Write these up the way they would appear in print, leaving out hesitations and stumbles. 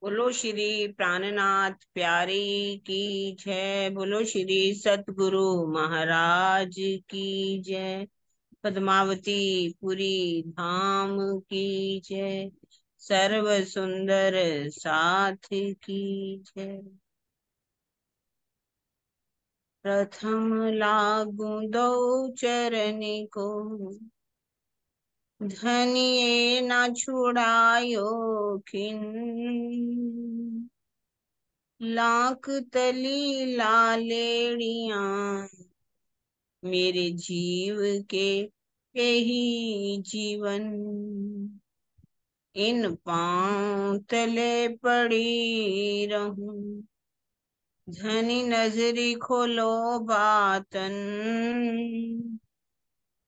बोलो श्री प्राणनाथ प्यारी की जय। बोलो श्री सतगुरु महाराज की जय। पद्मावती पुरी धाम की जय। सर्व सुंदर साथ की जय। प्रथम लागू दो चरण को, धनिये ना छुड़ायो खिन। लाख तली लालेड़िया, मेरे जीव के यही जीवन। इन पांव तले पड़ी रहूं, धनी नजरी खोलो बातन।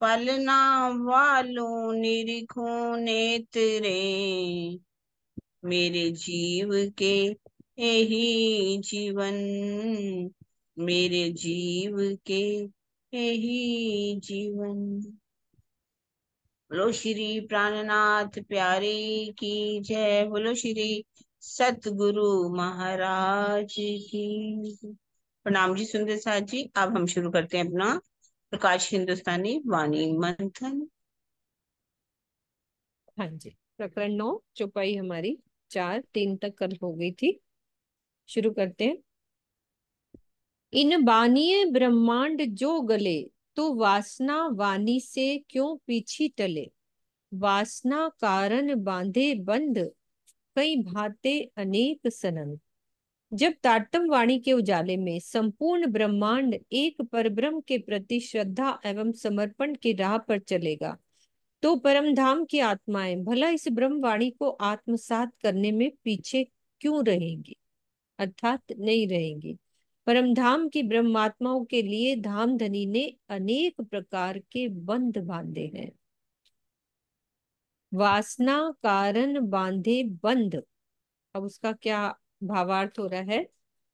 पलना वालों निरीखो नेत्रे, मेरे जीव के यही जीवन। मेरे जीव के यही जीवन। बोलो श्री प्राणनाथ प्यारे की जय। बोलो श्री सतगुरु महाराज की। प्रणाम जी सुंदर साथ जी। अब हम शुरू करते हैं अपना प्रकाश हिंदुस्तानी वाणी मंथन। हाँ जी। प्रकरण 9 चौपाई हमारी 4-3 तक कल हो गई थी। शुरू करते हैं। इन बानिए ब्रह्मांड जो गले, तो वासना वाणी से क्यों पीछी टले। वासना कारण बांधे बंध, कई भाते अनेक सनन। जब तारतम वाणी के उजाले में संपूर्ण ब्रह्मांड एक परब्रह्म के प्रति श्रद्धा एवं समर्पण की राह पर चलेगा, तो परम धाम की आत्माएं भला इस ब्रह्म वाणी को आत्मसात करने में पीछे क्यों रहेंगी, अर्थात नहीं रहेंगी। परम धाम की ब्रह्मात्माओं के लिए धामधनी ने अनेक प्रकार के बंध बांधे हैं। वासना कारण बांधे बंध, अब उसका क्या भावार्थ हो रहा है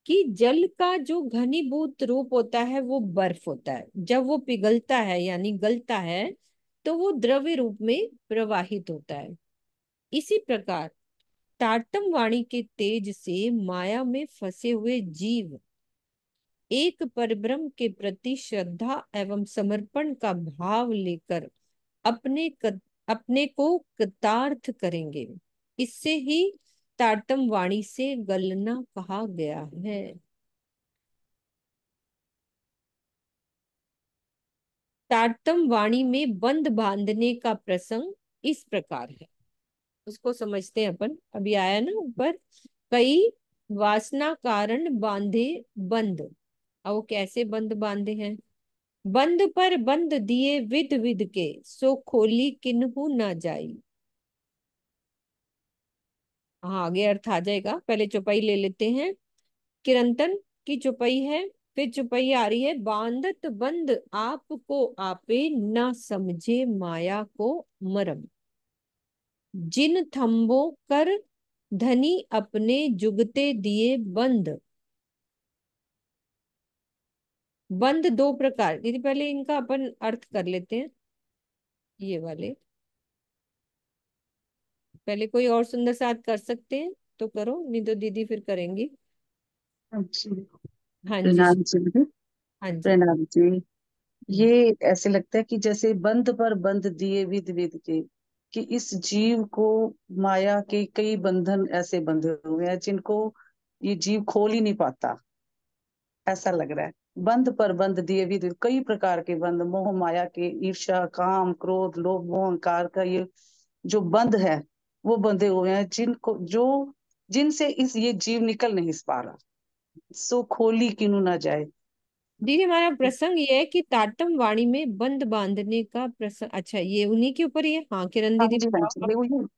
कि जल का जो घनीभूत रूप होता है वो बर्फ होता है। जब वो पिघलता है यानी गलता है तो वो द्रव्य रूप में प्रवाहित होता है। इसी प्रकार तारतम वाणी के तेज से माया में फंसे हुए जीव एक परब्रह्म के प्रति श्रद्धा एवं समर्पण का भाव लेकर अपने को कृतार्थ करेंगे। इससे ही तारतम वाणी से गलना कहा गया है। तारतम वाणी में बंध बांधने का प्रसंग इस प्रकार है, उसको समझते हैं अपन। अभी आया ना ऊपर, कई वासना कारण बांधे बंध। अब वो कैसे बंध बांधे हैं। बंध पर बंध दिए विध विध के, सो खोली किन्हू ना जाई। हाँ, आगे अर्थ आ जाएगा, पहले चौपाई ले लेते हैं। किरंतन की चौपाई है, फिर चौपाई आ रही है। बांधत बंध आपको आपे, न समझे माया को मरम। जिन थंबो कर धनी अपने, जुगते दिए बंध। बंध दो प्रकार, दीदी पहले इनका अपन अर्थ कर लेते हैं। ये वाले पहले कोई और सुंदर साथ कर सकते हैं तो करो, नहीं तो दीदी फिर करेंगी। अच्छा। हाँ जी। प्रणाम जी। हाँ जी। प्रणाम जी। हम्म। ये ऐसे लगता है कि जैसे बंध पर बंध दिए विध विध के, कि इस जीव को माया के कई बंधन ऐसे बंधे हुए हैं जिनको ये जीव खोल ही नहीं पाता। ऐसा लग रहा है। बंध पर बंध दिए विध विध, कई प्रकार के बंध, मोह माया के, ईर्ष्या काम क्रोध लोभ मोह अहंकार का ये जो बंध है वो बंधे हुए हैं, जिनको जो जिनसे इस ये जीव निकल नहीं पा रहा। सो खोली किन्हू ना जाए। दीदी हमारा प्रसंग ये है कि ताटम वाणी में बंद बांधने का प्रसंग, अच्छा ये उन्हीं के ऊपर ही है। हाँ किरण हाँ दीदी जी हाँ बताओ जी, अब।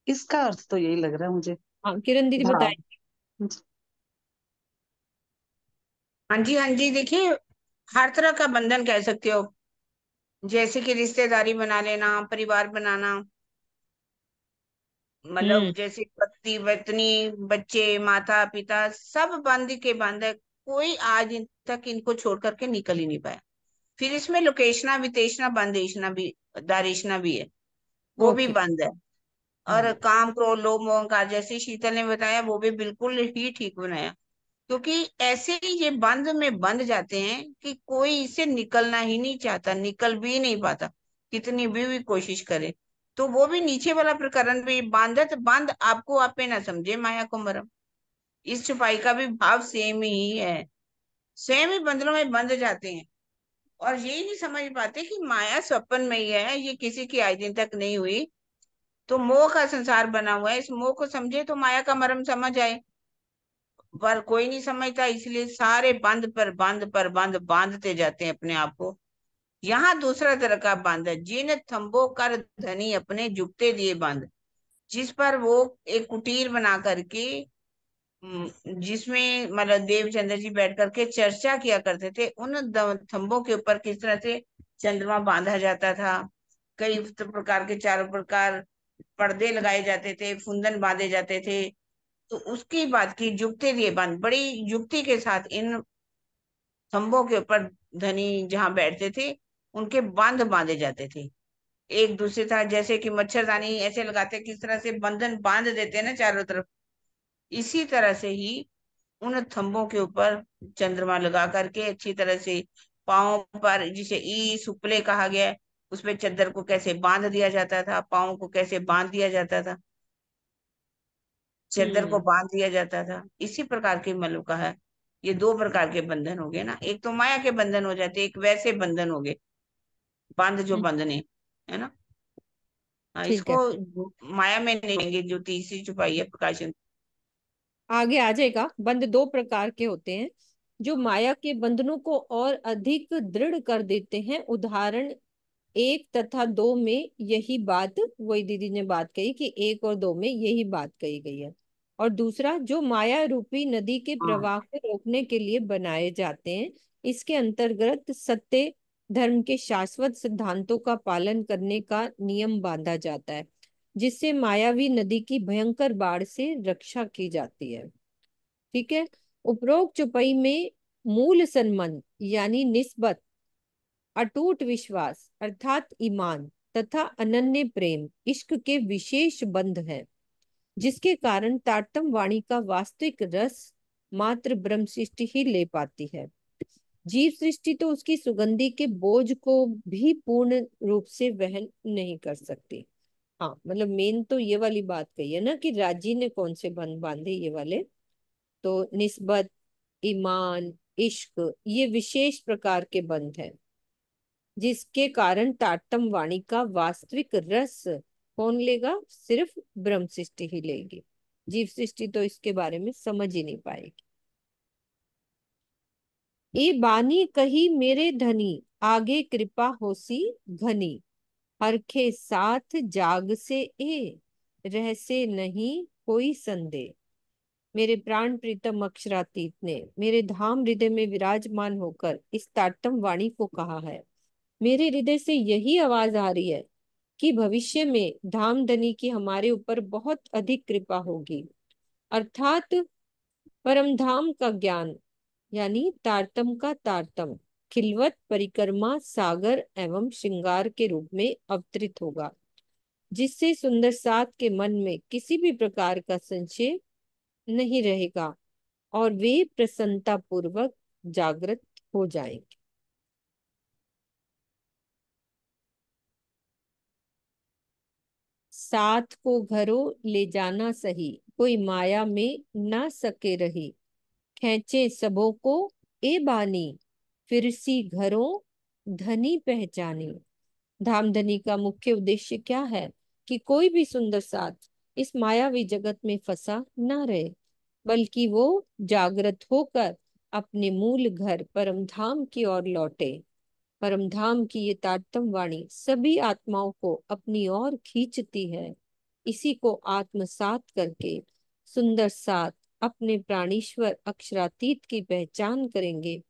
इसका अर्थ तो यही लग रहा है मुझे। हाँ किरण दीदी भाव। बताए। हाँ जी हाँ जी, देखिए हर तरह का बंधन कह सकते हो। जैसे कि रिश्तेदारी बना लेना, परिवार बनाना, हम्म। मतलब जैसे पति पत्नी बच्चे माता पिता सब बंद के बंद है। कोई आज तक इनको छोड़ करके निकल ही नहीं पाया। फिर इसमें लोकेशना वितेशना बंदेशना भी दारेशना भी है, वो भी ओके। बंद है। और काम क्रोध लोभ मोह अहंकार, जैसे शीतल ने बताया वो भी बिल्कुल ही ठीक बनाया। क्योंकि ऐसे ही ये बंध में बंध जाते हैं कि कोई इससे निकलना ही नहीं चाहता, निकल भी नहीं पाता, कितनी भी कोशिश करे। तो वो भी नीचे वाला प्रकरण भी, बांधत बंध आपको आपे ना समझे माया को मरम, इस छुपाई का भी भाव सेम ही है। सेम ही बंधनों में बंध जाते हैं और यही नहीं समझ पाते कि माया स्वप्न में ही है, ये किसी की आज दिन तक नहीं हुई। तो मोह का संसार बना हुआ है, इस मोह को समझे तो माया का मर्म समझ आए। पर कोई नहीं समझता, इसलिए सारे बंद बांधते जाते हैं अपने आप को। यहाँ दूसरा तरह का बंद है, जिन थंबो कर धनी अपने जुगते दिए बंद, जिस पर वो एक कुटीर बना करके जिसमें मतलब देवचंद्र जी बैठ करके चर्चा किया करते थे, उन थंबों के ऊपर किस तरह से चंद्रमा बांधा जाता था। कई प्रकार के, चारों प्रकार पर्दे लगाए जाते थे, फुंदन बांधे जाते थे। तो उसकी बात की, जुगते दिए बंद, बड़ी युक्ति के साथ इन स्तंभों के ऊपर धनी जहां बैठते थे उनके बांध बांधे जाते थे। एक दूसरे तरह जैसे कि मच्छरदानी ऐसे लगाते, किस तरह से बंधन बांध देते हैं ना चारों तरफ, इसी तरह से ही उन थंबों के ऊपर चंद्रमा लगा करके अच्छी तरह से पाँव पर, जिसे ई सुपले कहा गया है, उसपे चद्दर को कैसे बांध दिया जाता था, पाँव को कैसे बांध दिया जाता था, चद्दर को हम्म। बांध दिया जाता था। इसी प्रकार के मल्लु का है। ये दो प्रकार के बंधन हो गए ना, एक तो माया के बंधन हो जाते, एक वैसे बंधन हो गए, बांध जो हम्म, बंधने, है ना। हाँ, ठीक इसको है। माया में नहीं लेंगे, जो तीसरी छुपाई है प्रकाशन। आगे आ जाएगा। बंध दो प्रकार के होते हैं जो माया के बंधनों को और अधिक दृढ़ कर देते हैं। उदाहरण एक तथा दो में यही बात, वही दीदी ने बात कही कि एक और दो में यही बात कही गई है। और दूसरा जो माया रूपी नदी के हाँ। प्रवाह को रोकने के लिए बनाए जाते हैं, इसके अंतर्गत सत्य धर्म के शाश्वत सिद्धांतों का पालन करने का नियम बांधा जाता है, जिससे मायावी नदी की भयंकर बाढ़ से रक्षा की जाती है। ठीक है। उपरोक्त चौपाई में मूल संबंध यानी निस्बत, अटूट विश्वास अर्थात ईमान तथा अनन्य प्रेम इश्क के विशेष बंध है, जिसके कारण तारतम वाणी का वास्तविक रस मात्र ब्रह्म सृष्टि ही ले पाती है। जीव सृष्टि तो उसकी सुगंधि के बोझ को भी पूर्ण रूप से वहन नहीं कर सकती। हाँ, मतलब मेन तो ये वाली बात कही है ना कि राजी ने कौन से बंध बांधे, ये वाले। तो निस्बत, ईमान, इश्क ये विशेष प्रकार के बंध हैं, जिसके कारण तारतम वाणी का वास्तविक रस कौन लेगा? सिर्फ ब्रह्म सृष्टि ही लेगी। जीव सृष्टि तो इसके बारे में समझ ही नहीं पाएगी। ए बानी कही मेरे धनी, आगे कृपा होसी घनी, हरखे साथ जाग से ए, रह से नहीं कोई संदेह। मेरे प्राण प्रीतम अक्षरातीत ने मेरे धाम हृदय में विराजमान होकर इस तारतम वाणी को कहा है। मेरे हृदय से यही आवाज आ रही है कि भविष्य में धामधनी की हमारे ऊपर बहुत अधिक कृपा होगी, अर्थात परम धाम का ज्ञान यानी तारतम का तारतम खिलवत परिक्रमा सागर एवं श्रृंगार के रूप में अवतरित होगा, जिससे सुंदर साथ के मन में किसी भी प्रकार का संशय नहीं रहेगा और वे प्रसन्नता पूर्वक जागृत हो जाएंगे। साथ को घरों ले जाना सही, कोई माया में ना सके रही, खेचे सबों को ए बानी, फिर सी घरों धनी पहचानी। धामधनी का मुख्य उद्देश्य क्या है कि कोई भी सुंदर साथ इस मायावी जगत में फंसा ना रहे, बल्कि वो जागृत होकर अपने मूल घर परम धाम की ओर लौटे। परम धाम की ये तारतम वाणी सभी आत्माओं को अपनी ओर खींचती है। इसी को आत्मसात करके सुंदर साथ अपने प्राणीश्वर अक्षरातीत की पहचान करेंगे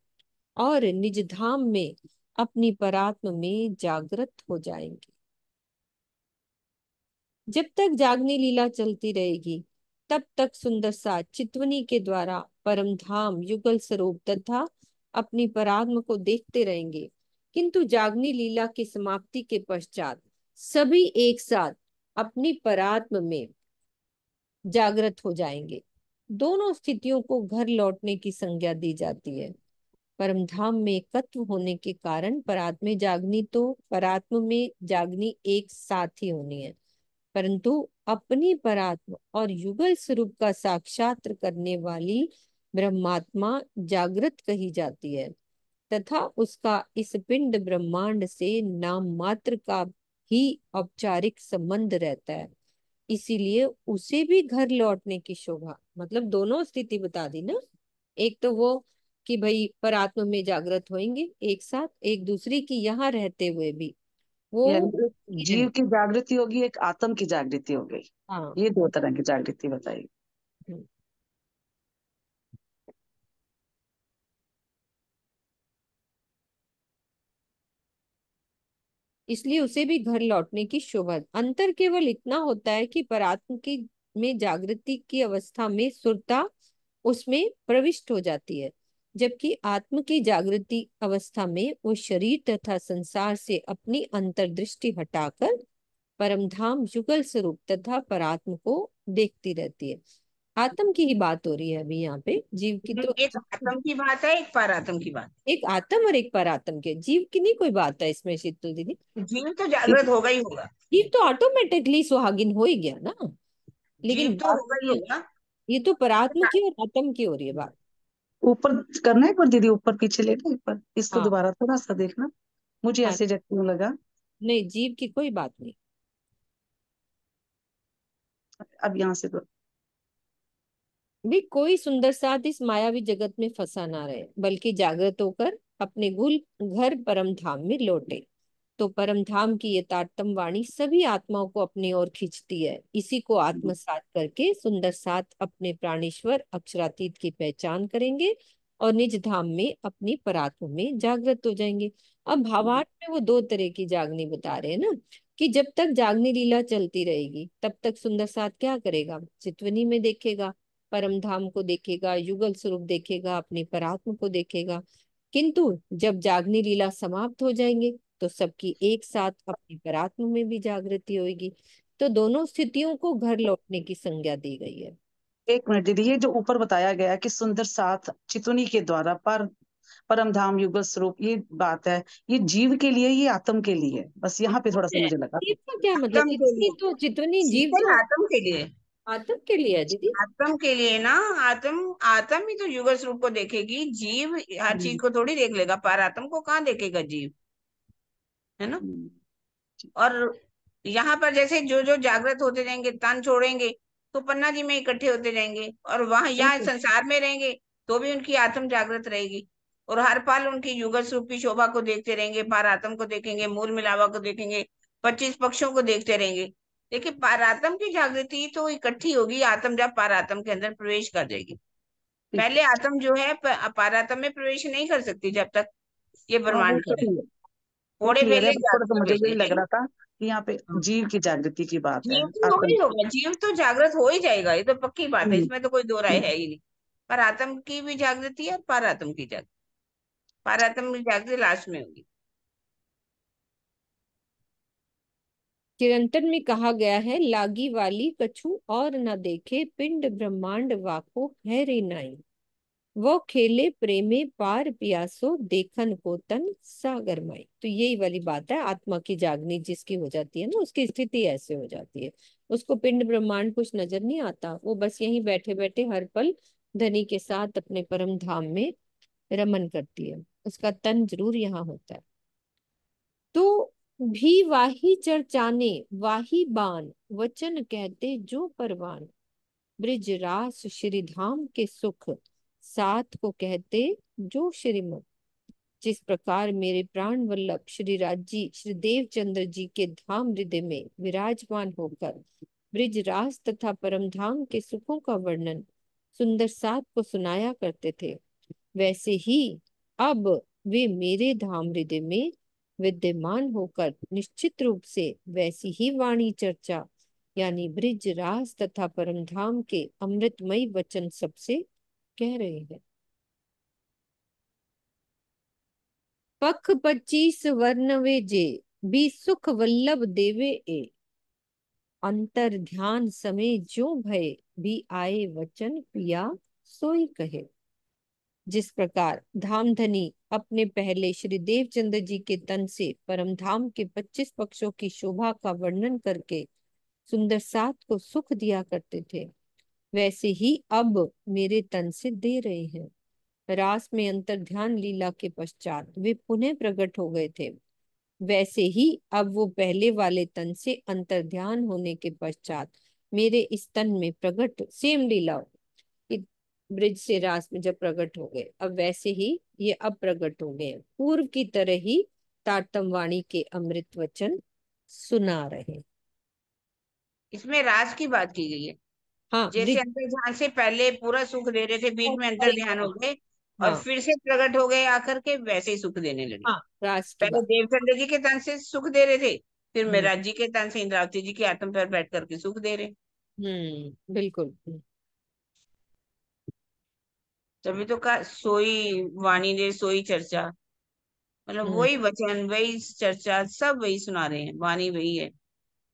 और निज धाम में अपनी परात्म में जागृत हो जाएंगे। जब तक जागनी लीला चलती रहेगी, तब तक सुंदर साथ चितवनी के द्वारा परम धाम युगल स्वरूप तथा अपनी परात्म को देखते रहेंगे। किंतु जागनी लीला की समाप्ति के पश्चात सभी एक साथ अपनी परात्म में जागृत हो जाएंगे। दोनों स्थितियों को घर लौटने की संज्ञा दी जाती है। परम धाम में एकत्व होने के कारण परात्म में जागनी तो परात्म में जागनी एक साथ ही होनी है, परंतु अपनी परात्म और युगल स्वरूप का साक्षात करने वाली ब्रह्मात्मा जागृत कही जाती है, तथा उसका इस पिंड ब्रह्मांड से नाम मात्र का ही औपचारिक संबंध रहता है। इसीलिए उसे भी घर लौटने की शोभा, मतलब दोनों स्थिति बता दी ना। एक तो वो कि भाई परात्म में जागृत होंगे एक साथ, एक दूसरी की यहाँ रहते हुए भी वो यानी एक ही रहे। जीव की जागृति होगी, एक आत्म की जागृति हो गई। हाँ। ये दो तरह की जागृति बताई। हम्म। इसलिए उसे भी घर लौटने की शोभा। अंतर केवल इतना होता है कि परात्म की में जागृति की अवस्था में सुरता उसमें प्रविष्ट हो जाती है, जबकि आत्म की जागृति अवस्था में वो शरीर तथा संसार से अपनी अंतर्दृष्टि हटाकर परमधाम युगल स्वरूप तथा परात्म को देखती रहती है। आत्म की ही बात हो रही है अभी यहाँ पे, जीव की तो एक आत्म की बात है, एक परात्म की बात एक आत्म और एक परात्म के, जीव की नहीं कोई बात है इसमें शीतल दीदी। है। जीव तो जागृत होगा ही होगा। जीव तो ऑटोमेटिकली सुहागिन हो ही गया ना, जीव लेकिन तो बात होगा ही ये होगा। ये तो परात्म की और आत्म की हो रही है बात। ऊपर करना है, पर दीदी ऊपर पीछे लेना, एक बार इसको हाँ। दोबारा थोड़ा सा देखना। मुझे हाँ। ऐसे जब क्यों लगा। नहीं, जीव की कोई बात नहीं। अब यहाँ से तो भी कोई सुंदर साथ इस मायावी जगत में फंसा ना रहे, बल्कि जागृत होकर अपने गुल घर परम धाम में लौटे। तो परम धाम की यथार्थम वाणी सभी आत्माओं को अपनी ओर खींचती है। इसी को आत्मसात करके सुंदर साथ अपने प्राणेश्वर अक्षरातीत की पहचान करेंगे और निज धाम में अपनी परात्म में जागृत हो जाएंगे। अब भावार्थ में वो दो तरह की जागनी बता रहे हैं ना, कि जब तक जागनी लीला चलती रहेगी तब तक सुंदर साथ क्या करेगा, चितवनी में देखेगा, परम धाम को देखेगा, युगल स्वरूप देखेगा, अपनी परात्म को देखेगा। किंतु जब जागनी लीला समाप्त हो जाएंगे तो सबकी एक साथ अपनी परात्म में भी जागृति होगी। तो दोनों स्थितियों को घर लौटने की संज्ञा दी गई है। एक मिनट दीदी, ये जो ऊपर बताया गया है कि सुंदर साथ चितुनी के द्वारा पर परम धाम युगल स्वरूप, ये बात है, ये जीव के लिए, ये आत्म के लिए, बस यहाँ पे थोड़ा सा मुझे लगा। जीव का क्या मतलब, आत्म के जितनी लिए, तो जितनी जीव शीतल तो आत्म के लिए। आत्म के लिए है दीदी। आत्म के लिए ना। आत्म आत्म ही तो युगल स्वरूप को देखेगी। जीव हर चीज हम्म, को थोड़ी देख लेगा, पर आत्म को कहाँ देखेगा जीव, है ना। हम्म, और यहाँ पर जैसे जो जो जागृत होते जाएंगे, तन छोड़ेंगे तो पन्ना जी में इकट्ठे होते जाएंगे, और वहां यहाँ बिल्कुल। संसार में रहेंगे तो भी उनकी आत्म जागृत रहेगी। और हर पल उनकी युगल स्वरूप की शोभा को देखते रहेंगे, पारात्म को देखेंगे, मूल मिलावा को देखेंगे, 25 पक्षों को देखते रहेंगे। देखिए, पारात्म की जागृति तो इकट्ठी होगी आत्म जब पारात्म के अंदर प्रवेश कर जाएगी। ठीक है। पहले आत्म जो है पारात्म में प्रवेश नहीं कर सकती जब तक ये हाँ, वो ब्रह्मांड करे। सही है, वो थोड़े क्लियर है, पहले बस थोड़ा सा जागृत मुझे होगी, यही है लग ना। रहा था कि यहाँ पे हाँ। जीव की जागृति की बात है, जीव तो होगा आत्म। ही होगा, जीव तो जागृत हो ही जाएगा, ये तो पक्की बात है, हम्म, इसमें तो कोई दो राय हम्म। है ही नहीं। पर आत्म की भी जागृति है और पारात्म की जागृति। पारात्म की जागृति लास्ट में होगी। चिरंतन में कहा गया है, लागी वाली कछु और न देखे, पिंड ब्रह्मांड वाको है रे नाई। वो खेले प्रेमे पार पियासो, देखन को तन सागर माई। तो यही वाली बात है, आत्मा की जागनी जिसकी हो जाती है ना, उसकी स्थिति ऐसे हो जाती है। उसको पिंड ब्रह्मांड कुछ नजर नहीं आता, वो बस यहीं बैठे बैठे हर पल धनी के साथ अपने परम धाम में रमन करती है। उसका तन जरूर यहाँ होता है। तो भी वाही चर्चाने, वाही बान वचन कहते जो परवान, ब्रिज रास श्री धाम के सुख, साथ को कहते जो श्रीमत। जिस प्रकार मेरे प्राण वल्लभ श्री राजी श्री देवचंद्र जी के धाम हृदय में विराजमान होकर ब्रिज रास तथा परम धाम के सुखों का वर्णन सुंदर साथ को सुनाया करते थे, वैसे ही अब वे मेरे धाम हृदय में विद्यमान होकर निश्चित रूप से वैसी ही वाणी चर्चा, यानी ब्रिज रास तथा परमधाम के अमृतमय वचन सबसे कह रहे हैं। पख 25 वर्ण वे जे, भी सुख वल्लभ देवे ए। अंतर ध्यान समय जो भय, भी आए वचन पिया सोई कहे। जिस प्रकार धामधनी अपने पहले श्री देवचंद्र जी के तन से परम धाम के 25 पक्षों की शोभा का वर्णन करके सुंदर साथ को सुख दिया करते थे, वैसे ही अब मेरे तन से दे रहे हैं। रास में अंतर ध्यान लीला के पश्चात वे पुनः प्रकट हो गए थे, वैसे ही अब वो पहले वाले तन से अंतर ध्यान होने के पश्चात मेरे इस तन में प्रकट सेम लीला कि ब्रिज से रास में जब प्रकट हो गए, अब वैसे ही ये अब प्रकट हो गए हैं। पूर्व की तरह ही तारतम वाणी के अमृत वचन सुना रहे। इसमें राज की बात की गई है। हाँ जैसे ब्रिज। अंतर ध्यान से पहले पूरा सुख दे रहे थे, बीच में अंतर ध्यान हो गए और हाँ फिर से प्रकट हो गए आकर के, वैसे ही सुख देने लगे। हाँ रास की पहले बात। देवचंद्र जी के तन से सुख दे रहे थे, फिर हम्म मेराज जी के तन से इंद्रावती जी के आत्म पर बैठ करके सुख दे रहे। बिल्कुल। तभी तो कहा सोई वाणी रे सोई चर्चा, मतलब हम्म वही वचन वही चर्चा सब वही सुना रहे हैं, वाणी वही है।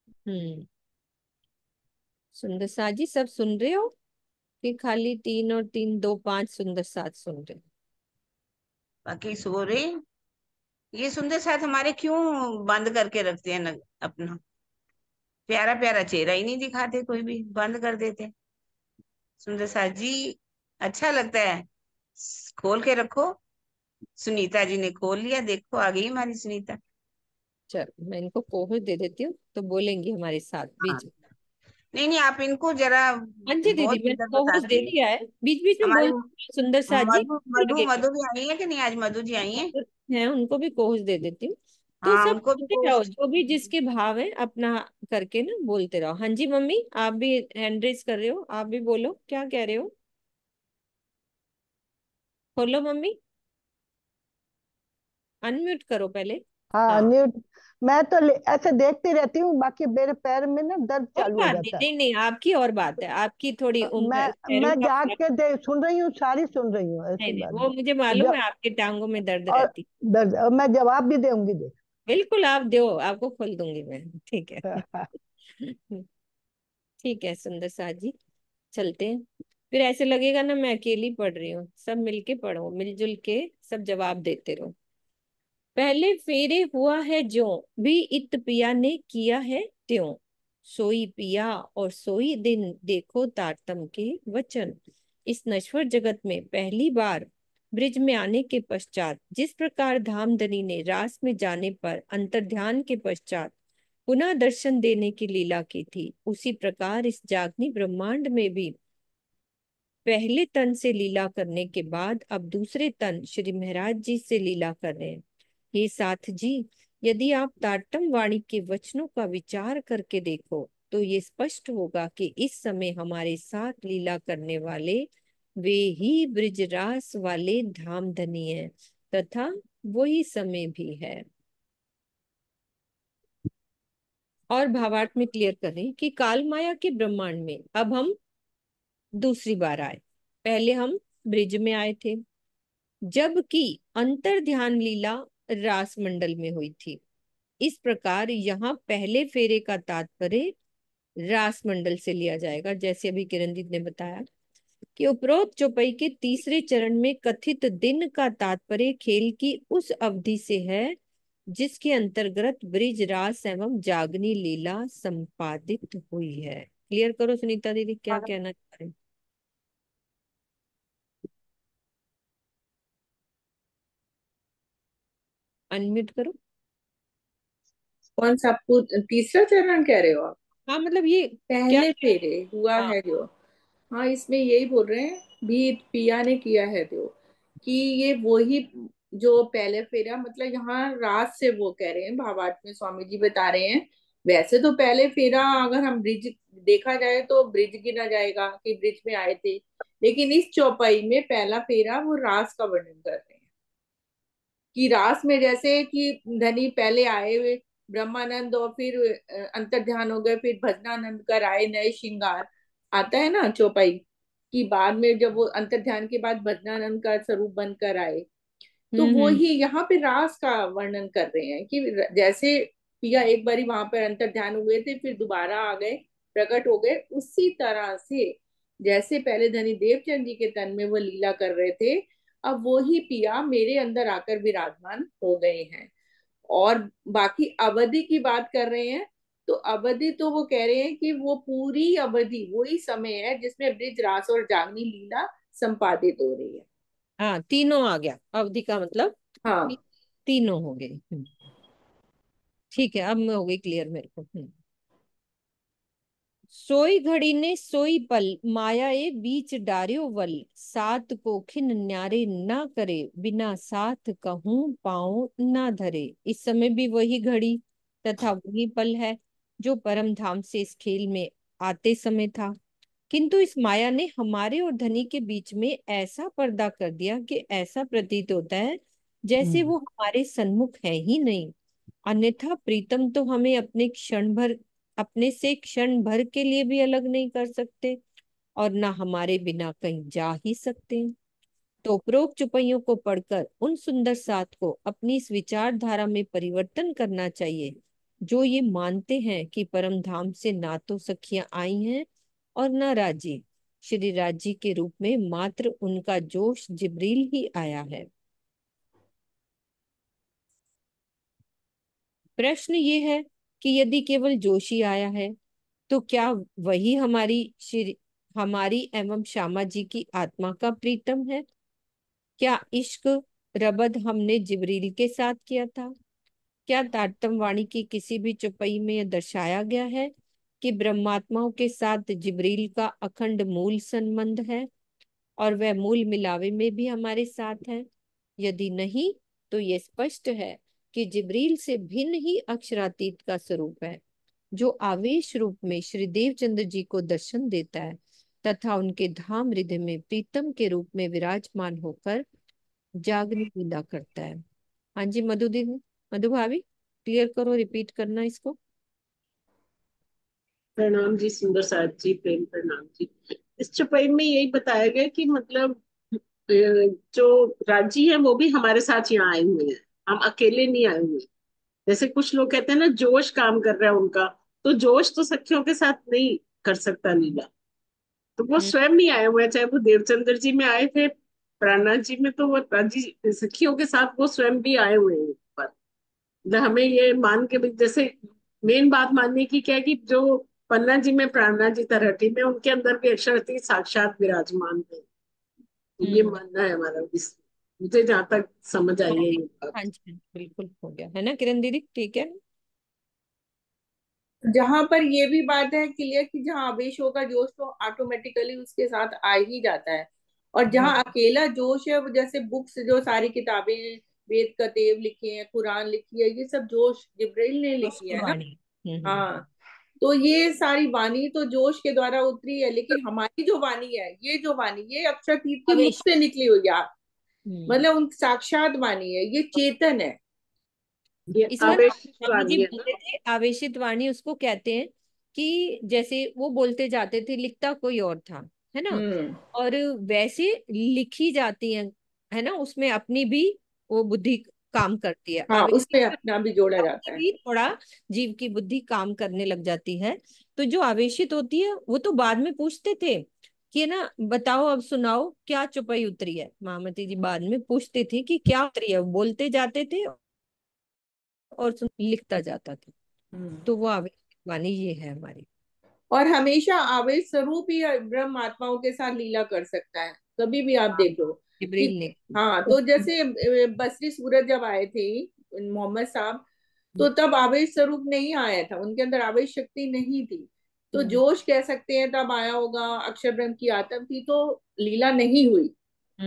हम्म। सुंदर साथ जी सब सुन रहे हो कि खाली 3 और 3 2 5 सुंदर साथ सुन रहे हो? बाकी सो रहे। ये सुंदर साथ हमारे क्यों बंद करके रखते हैं अपना प्यारा प्यारा चेहरा ही नहीं दिखाते, कोई भी बंद कर देते। सुंदर साथ जी अच्छा लगता है, खोल के रखो। सुनीता जी ने खोल लिया, देखो आ गई हमारी सुनीता। चल मैं इनको पोहे दे देती हूँ तो बोलेंगी हमारे साथ हाँ, बीच में। नहीं नहीं, आप इनको जरा हाँ जी दीदी बहुत मैंने इज्जत पोहोच दे बताती है। दिया है, बीच बीच में हमारे बोल। सुंदर साथ जी मधु मधु लगेगा। मधु भी आई है कि नहीं, आज मधु जी आई है। है उनको भी कोर्स दे देती हूँ। तो हाँ, सब उनको भी बोलते रहो, पोस्ट। जो भी जिसके भाव है अपना करके ना बोलते रहो। हाँ जी मम्मी आप भी हैंड रेज कर रहे हो, आप भी बोलो क्या कह रहे हो। खोलो मम्मी, अनम्यूट करो पहले। हाँ हाँ न्यूट। मैं तो ऐसे देखती रहती हूँ, बाकी मेरे पैर में ना दर्द कोई चालू हो बात नहीं, जाता है। नहीं नहीं आपकी और बात है, आपकी थोड़ी उम्र पैरों मैं का जाग फर्क। के सुन रही हूँ, सारी सुन रही हूँ, नहीं ऐसी नहीं बात वो मुझे नहीं। मालूम जब है आपके टांगों में दर्द और रहती। दर्द, और मैं जवाब भी दूंगी देख। बिल्कुल आप दो, आपको खोल दूंगी मैं, ठीक है। ठीक है सुंदर साथ जी, चलते हैं। फिर ऐसे लगेगा ना मैं अकेली पढ़ रही हूँ, सब मिलके पढ़ो, मिलजुल के सब जवाब देते रहो। पहले फेरे हुआ है जो, भी इत पिया ने किया है त्यों। सोई पिया और सोई दिन, देखो तारतम के वचन। इस नश्वर जगत में पहली बार ब्रिज में आने के पश्चात जिस प्रकार धामधनी ने रास में जाने पर अंतर ध्यान के पश्चात पुनः दर्शन देने की लीला की थी, उसी प्रकार इस जागनी ब्रह्मांड में भी पहले तन से लीला करने के बाद अब दूसरे तन श्री महाराज जी से लीला कर रहे हैं। हे साथ जी, यदि आप तारतम वाणी के वचनों का विचार करके देखो तो ये स्पष्ट होगा कि इस समय हमारे साथ लीला करने वाले वे ही ब्रिजरास वाले धामधनी हैं, तथा वही समय भी है। और भावार्थ में क्लियर करें कि काल माया के ब्रह्मांड में अब हम दूसरी बार आए। पहले हम ब्रिज में आए थे, जबकि अंतर ध्यान लीला रास मंडल में हुई थी। इस प्रकार यहाँ पहले फेरे का तात्पर्य रास मंडल से लिया जाएगा, जैसे अभी किरणदीप ने बताया कि उपरोक्त चौपाई के तीसरे चरण में कथित दिन का तात्पर्य खेल की उस अवधि से है जिसके अंतर्गत ब्रिज रास एवं जागनी लीला संपादित हुई है। क्लियर करो सुनीता दीदी क्या कहना चाह रहे हैं। अनम्यूट करो। कौन सा तीसरा चरण कह रहे हो आप? हाँ मतलब ये क्या। पहले फेरे हुआ हाँ है जो। हाँ, इसमें यही बोल रहे हैं भी पिया ने किया है जो, कि ये वही जो पहले फेरा, मतलब यहाँ रात से वो कह रहे हैं, भावार्थ में स्वामी जी बता रहे हैं। वैसे तो पहले फेरा अगर हम ब्रिज देखा जाए तो ब्रिज गिना जाएगा कि ब्रिज में आए थे, लेकिन इस चौपाई में पहला फेरा वो रास का वर्णन कर रहे हैं कि रास में जैसे कि धनी पहले आए हुए ब्रह्मानंद और फिर अंतर ध्यान हो गए, फिर भजनानंद कर आए नए श्रृंगार, आता है ना चौपाई कि बाद में जब वो अंतर ध्यान के बाद भजनानंद का स्वरूप बनकर आए, तो वो हम्म। ही यहाँ पे रास का वर्णन कर रहे हैं कि जैसे पिया एक बारी वहां पर अंतर ध्यान हुए थे, फिर दोबारा आ गए, प्रकट हो गए। उसी तरह से जैसे पहले धनी देवचंद जी के तन में वो लीला कर रहे थे, अब वो ही पिया मेरे अंदर आकर विराजमान हो गए हैं। और बाकी अवधि की बात कर रहे हैं, तो अवधि तो वो कह रहे हैं कि वो पूरी अवधि वही समय है जिसमें ब्रिज रास और जागनी लीला संपादित हो रही है। हाँ, तीनों आ गया, अवधि का मतलब हाँ। तीनों हो गए। ठीक है, अब मैं हो गई क्लियर मेरे को। सोई घड़ी ने सोई पल, माया ए बीच डार्यो वल, सात को खिन न्यारे ना करे, बिना साथ कहूँ पाँव ना धरे। इस समय भी वही घड़ी तथा वही पल है जो परम धाम से इस खेल में आते समय था, किंतु इस माया ने हमारे और धनी के बीच में ऐसा पर्दा कर दिया कि ऐसा प्रतीत होता है जैसे वो हमारे सन्मुख है ही नहीं। अन्यथा प्रीतम तो हमें अपने से क्षण भर के लिए भी अलग नहीं कर सकते, और ना हमारे बिना कहीं जा ही सकते। तो उपरोक्त चुपैयों को पढ़कर उन सुंदर साथ को अपनी इस विचारधारा में परिवर्तन करना चाहिए, जो ये मानते हैं कि परम धाम से ना तो सखियां आई हैं और ना राजी। श्री राजी के रूप में मात्र उनका जोश जिब्रील ही आया है। प्रश्न ये है कि यदि केवल जोशी आया है तो क्या वही हमारी एवं श्यामा जी की आत्मा का प्रीतम है? क्या इश्क रबद हमने जिब्रील के साथ किया था? क्या तारतम वाणी की किसी भी चौपाई में यह दर्शाया गया है कि ब्रह्मात्माओं के साथ जिब्रील का अखंड मूल संबंध है और वह मूल मिलावे में भी हमारे साथ है? यदि नहीं, तो ये स्पष्ट है कि जिब्रील से भिन्न ही अक्षरातीत का स्वरूप है, जो आवेश रूप में श्री देवचंद्र जी को दर्शन देता है तथा उनके धाम हृदय में प्रीतम के रूप में विराजमान होकर जागनी लीला करता है। हाँ जी, मधु दीदी, मधु भाभी, क्लियर करो, रिपीट करना इसको। प्रणाम जी सुंदर साथ जी, प्रेम प्रणाम जी। इस चौपाई में यही बताया गया कि मतलब जो राजी है वो भी हमारे साथ यहाँ आए हुए हैं, हम अकेले नहीं आए हुए। जैसे कुछ लोग कहते हैं ना जोश काम कर रहा है उनका, तो जोश तो सखियों के साथ नहीं कर सकता लीला। तो वो हम्म। स्वयं नहीं आए हुए हैं, चाहे वो देवचंद्र जी में आए थे, प्राणनाथ जी में, तो वो राजी सखियों के साथ वो स्वयं भी आए हुए हैं पर। मतलब हमें ये मान के भी, जैसे मेन बात मानने की क्या है कि जो पन्ना जी में प्राणनाथ जी तराटी में उनके अंदर भी अक्षरती साक्षात विराजमान है, ये हम्म। मानना है हमारा। इस मुझे जहां तक समझ आई है ये बात। हाँ जी, बिल्कुल हो गया है ना किरण दीदी, ठीक है। जहां पर ये भी बात है क्लियर कि जहां आवेश होगा जोश तो ऑटोमेटिकली उसके साथ आ ही जाता है। और हाँ, जहां अकेला जोश है, वो जैसे बुक्स जो सारी किताबें, वेद कतेब लिखे हैं, कुरान लिखी है, ये सब जोश जिब्राइल ने जोश लिखी की है ना। वाणी। हाँ। तो ये सारी वाणी तो जोश के द्वारा उतरी है, लेकिन हमारी जो वाणी है, ये जो वाणी, ये अक्षरतीत के मुख आवेश। से निकली हुई है। हम्म। मतलब उन साक्षात वाणी है, ये चेतन है। ये इसलिए आवेश स्वामी जी वाणी है ना। बोलते थे आवेशित वाणी उसको कहते हैं, कि जैसे वो बोलते जाते थे, लिखता कोई और था, है ना, हम्म। और वैसे लिखी जाती है ना, उसमें अपनी भी वो बुद्धि काम करती है। हाँ, आवेशित उसमें अपना भी जोड़ा जाता अपनी है। भी थोड़ा जीव की बुद्धि काम करने लग जाती है। तो जो आवेशित होती है वो तो बाद में पूछते थे कि ना बताओ, अब सुनाओ क्या चुपाई उतरी है। महामती जी बाद में पूछते थे कि क्या उतरी है, वो बोलते जाते थे और लिखता जाता था। हम्म। तो वो आवेश वाणी ये है हमारी। और हमेशा आवेश स्वरूप ही ब्रह्म आत्माओं के साथ लीला कर सकता है, कभी भी आप हाँ, देख लो कि। जिब्रील ने। हाँ, तो जैसे बसरी सूरत जब आए थे मोहम्मद साहब, तो तब आवेश स्वरूप नहीं आया था, उनके अंदर आवेश शक्ति नहीं थी। तो हम्म। जोश कह सकते हैं तब आया होगा, अक्षर ब्रह्म की आत्म थी, तो लीला नहीं हुई। तो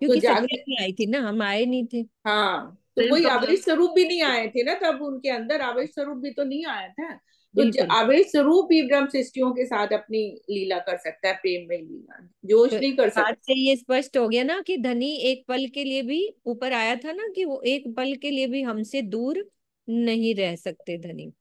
क्योंकि सखिया जागृत। नहीं आई थी ना, हम आए नहीं थे। हाँ, तो प्रेम वही तो आवेश स्वरूप भी नहीं आए थे ना, तब उनके अंदर आवेश स्वरूप भी तो नहीं आया था। तो बिल्कुल। आवेश स्वरूप ही ब्रह्म सृष्टियों के साथ अपनी लीला कर सकता है, प्रेम में लीला, जोश तो नहीं कर बात सकता। से ये स्पष्ट हो गया ना कि धनी एक पल के लिए भी ऊपर आया था ना, कि वो एक पल के लिए भी हमसे दूर नहीं रह सकते धनी।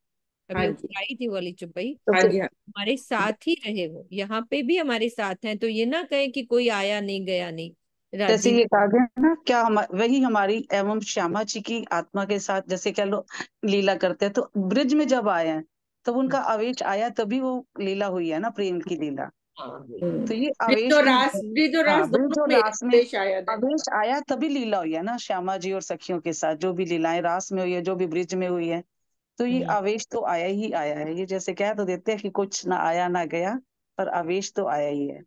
हाँ अभी जी। ऊपर आई थी वाली चुपई, तो हाँ फिर जी। हाँ। हमारे साथ ही रहे, वो यहाँ पे भी हमारे साथ हैं। तो ये ना कहे कि कोई आया नहीं गया नहीं, जैसे राजी। ये कहा गया ना, क्या हम वही हमारी एवं श्यामा जी की आत्मा के साथ जैसे क्या लोग लीला करते हैं, तो ब्रिज में जब आए हैं तब उनका आवेश आया, तभी वो लीला हुई है ना, प्रेम की लीला। हाँ तो ये ब्रिज आवेश और भी, रास, ब्रिज और हाँ, रास ब्रिज दोनों और में रास में आवेश आया था इनका। आवेश आया तभी लीला हुई है ना, श्यामा जी और सखियों के साथ जो भी लीलाएं रास में हुई है, जो भी ब्रिज में हुई है, तो ये हम्म, आवेश तो आया ही आया है। ये जैसे कह तो देते हैं कि कुछ ना आया ना गया, पर आवेश तो आया ही है।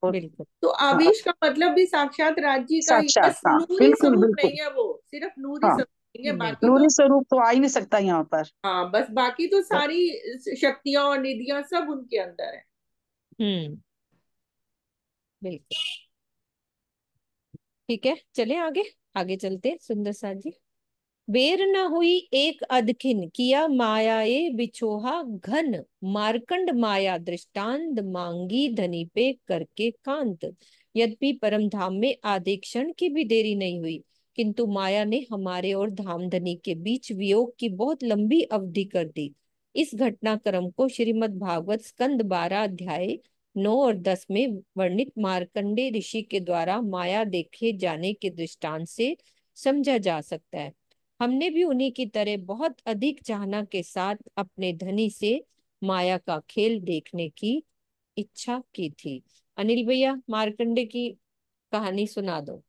और बिल्कुल। तो हाँ, आवेश का मतलब भी साक्षात राज्य का ही, साक्षात, बस हाँ, नूरी बिल्कुल स्वरूप बिल्कुल। नहीं है वो, सिर्फ नूरी हाँ, स्वरूप नहीं है, बाकी बिल्कुल। तो नूरी स्वरूप तो आ ही नहीं सकता यहाँ पर। हाँ, बस बाकी तो सारी शक्तियां और निधियां सब उनके अंदर है। हम्म, बिल्कुल। ठीक है, चले आगे। आगे चलते सुंदर साथ जी। बेर न हुई एक अदखिन किया मायाए बिछोहा घन, मार्कंड माया दृष्टांत मांगी धनी पे करके कांत। यद्यपि परम धाम में आधे क्षण की भी देरी नहीं हुई, किंतु माया ने हमारे और धामधनी के बीच वियोग की बहुत लंबी अवधि कर दी। इस घटनाक्रम को श्रीमद् भागवत स्कंद 12 अध्याय 9 और 10 में वर्णित मार्कंडे ऋषि के द्वारा माया देखे जाने के दृष्टांत से समझा जा सकता है। हमने भी उन्हीं की तरह बहुत अधिक चाहना के साथ अपने धनी से माया का खेल देखने की इच्छा की थी। अनिल भैया, मार्कंडे की कहानी सुना दो।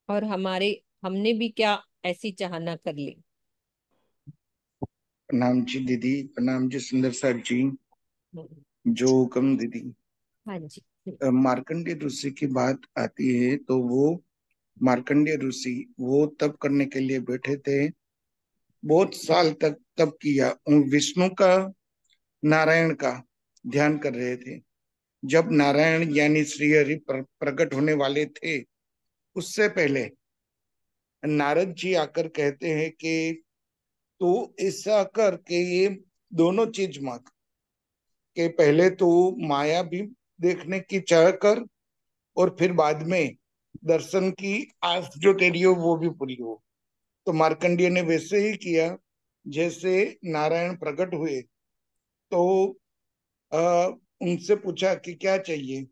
और हमने भी क्या ऐसी चाहना कर ली। प्रणाम जी दीदी, प्रणाम जी सुंदर साहब जी। जो हुक्म दीदी। हाँ जी। मार्कंडेय ऋषि की बात आती है तो वो मार्कंडेय ऋषि वो तप करने के लिए बैठे थे, बहुत साल तक तप किया। विष्णु का, नारायण का ध्यान कर रहे थे। जब नारायण यानी श्री हरि प्रकट होने वाले थे, उससे पहले नारद जी आकर कहते हैं कि तू ऐसा कर के ये दोनों चीज मांग, कि पहले तो माया भी देखने की चाह कर, और फिर बाद में दर्शन की आस जो तेरी हो वो भी पूरी हो। तो मार्कंडेय ने वैसे ही किया। जैसे नारायण प्रकट हुए तो आ, उनसे पूछा कि क्या चाहिए।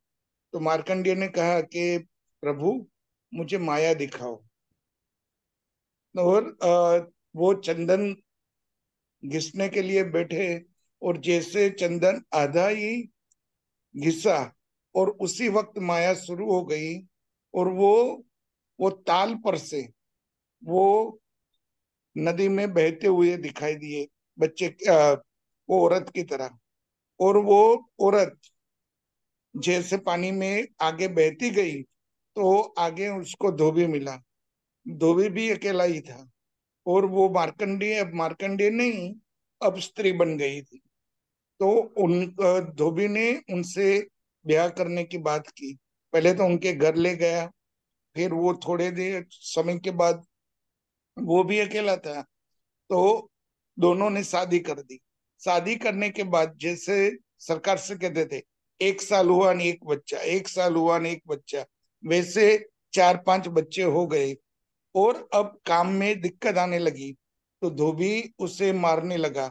तो मार्कंडेय ने कहा कि प्रभु मुझे माया दिखाओ। और वो चंदन घिसने के लिए बैठे, और जैसे चंदन आधा ही घिसा, और उसी वक्त माया शुरू हो गई। और वो ताल पर से वो नदी में बहते हुए दिखाई दिए, बच्चे वो औरत की तरह। और वो औरत जैसे पानी में आगे बहती गई तो आगे उसको धोबी मिला। धोबी भी अकेला ही था, और वो मार्कंडेय अब मार्कंडेय नहीं, अब स्त्री बन गई थी। तो उन धोबी ने उनसे ब्याह करने की बात की। पहले तो उनके घर ले गया, फिर वो थोड़े देर समय के बाद वो भी अकेला था, तो दोनों ने शादी कर दी। शादी करने के बाद जैसे सरकार से कहते थे, 1 साल हुआ नहीं एक बच्चा, 1 साल हुआ नहीं एक बच्चा, वैसे 4-5 बच्चे हो गए। और अब काम में दिक्कत आने लगी, तो धोबी उसे मारने लगा।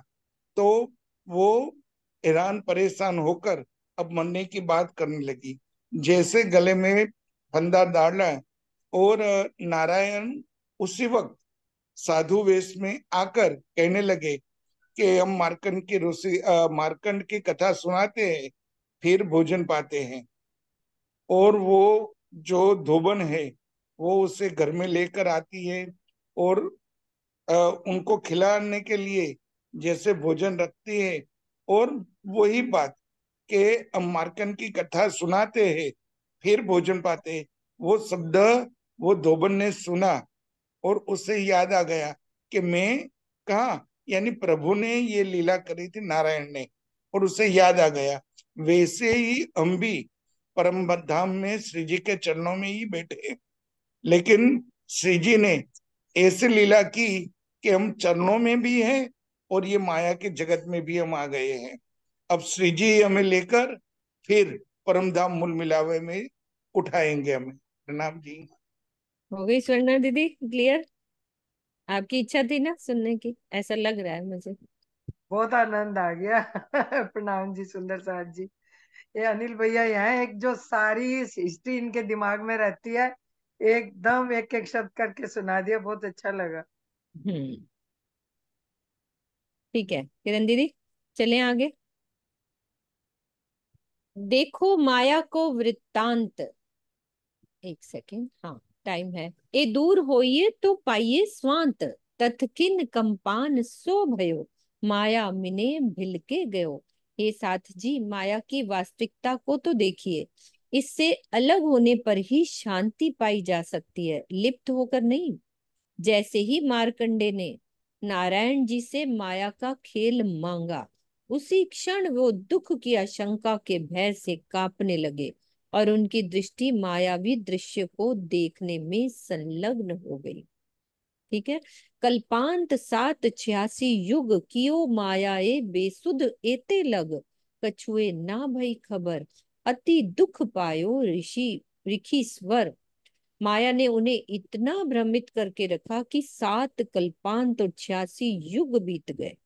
तो वो हैरान परेशान होकर अब मरने की बात करने लगी। जैसे गले में फंदा डाला, और नारायण उसी वक्त साधु वेश में आकर कहने लगे कि हम मार्कंड की कथा सुनाते हैं, फिर भोजन पाते हैं। और वो जो धोबन है वो उसे घर में लेकर आती है, और उनको खिलाने के लिए जैसे भोजन रखती है। और वही बात कि हम मार्कंड की कथा सुनाते हैं, फिर भोजन पाते हैं, वो शब्द वो धोबन ने सुना, और उसे याद आ गया कि मैं कहा, यानी प्रभु ने ये लीला करी थी नारायण ने, और उसे याद आ गया। वैसे ही हम भी परम धाम में श्री जी के चरणों में ही बैठे, लेकिन श्री जी ने ऐसे लीला की कि हम चरणों में भी हैं, और ये माया के जगत में भी हम आ गए हैं। अब श्री जी हमें लेकर फिर परम धाम मूल मिलावे में उठाएंगे हमें। प्रणाम जी। हो गई स्वर्णा दीदी क्लियर? आपकी इच्छा थी ना सुनने की, ऐसा लग रहा है मुझे। बहुत आनंद आ गया। प्रणाम जी सुंदर साथ जी। ये अनिल भैया यहाँ हैं, एक जो सारी हिस्ट्री इनके दिमाग में रहती है, एकदम एक एक शब्द करके सुना दिया, बहुत अच्छा लगा। हम्म। ठीक है किरण दीदी, चलें आगे। देखो माया को वृत्तांत, एक सेकेंड, हाँ टाइम है। ए दूर होइए तो पाइए स्वांत, तत्किन कंपान सो भयो, माया मिने भिलके गयो। हे साथ जी, माया की वास्तविकता को तो देखिए। इससे अलग होने पर ही शांति पाई जा सकती है, लिप्त होकर नहीं। जैसे ही मार्कंडे ने नारायण जी से माया का खेल मांगा, उसी क्षण वो दुख की आशंका के भय से कांपने लगे और उनकी दृष्टि मायावी दृश्य को देखने में संलग्न हो गई। ठीक है। कल्पांत 786 युग कियो मायाए बेसुध एते लग, कछुए ना भई खबर, अति दुख पायो ऋषि ऋखि स्वर। माया ने उन्हें इतना भ्रमित करके रखा कि 7 कल्पांत और 86 युग बीत गए।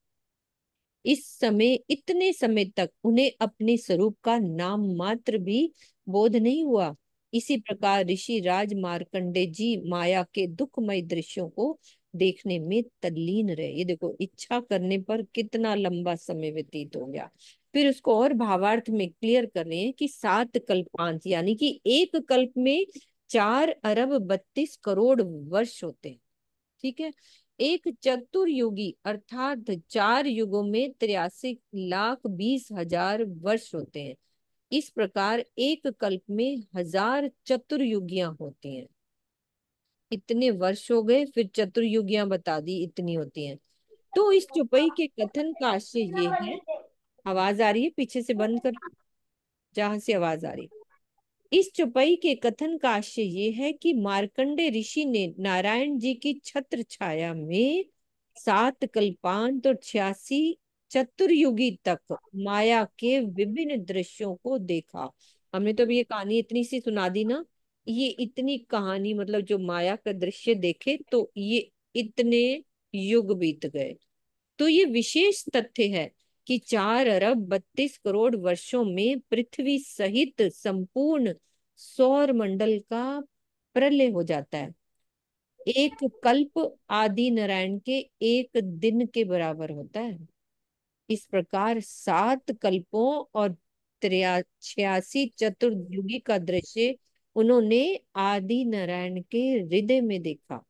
इस समय इतने समय तक उन्हें अपने स्वरूप का नाम मात्र भी बोध नहीं हुआ। इसी प्रकार ऋषि राज मार्कंडे जी माया के दुखमय दृश्यों को देखने में तल्लीन रहे। ये देखो, इच्छा करने पर कितना लंबा समय व्यतीत हो गया। फिर उसको और भावार्थ में क्लियर कर रहे हैं कि 7 कल्पांत यानी कि एक कल्प में 4 अरब 32 करोड़ वर्ष होते हैं। ठीक है। एक चतुर्युगी अर्थात 4 युगों में 83,20,000 वर्ष होते हैं। इस प्रकार एक कल्प में 1000 चतुर्युगियां होती हैं। इतने वर्ष हो गए, फिर चतुर्युगियां बता दी इतनी होती हैं। तो इस चौपाई के कथन का आशय ये है, आवाज आ रही है पीछे से, बंद कर जहां से आवाज आ रही है। इस चौपाई के कथन का आशय ये है कि मार्कंडे ऋषि ने नारायण जी की छत्र छाया में 7 कल्पांत और 86 चतुर्युगी तक माया के विभिन्न दृश्यों को देखा। हमने तो अभी ये कहानी इतनी सी सुना दी ना, ये इतनी कहानी मतलब जो माया का दृश्य देखे तो ये इतने युग बीत गए। तो ये विशेष तथ्य है कि 4 अरब 32 करोड़ वर्षों में पृथ्वी सहित संपूर्ण सौर मंडल का प्रलय हो जाता है। एक कल्प आदि नारायण के एक दिन के बराबर होता है। इस प्रकार 7 कल्पों और 86 चतुर्युगी का दृश्य उन्होंने आदि नारायण के हृदय में देखा।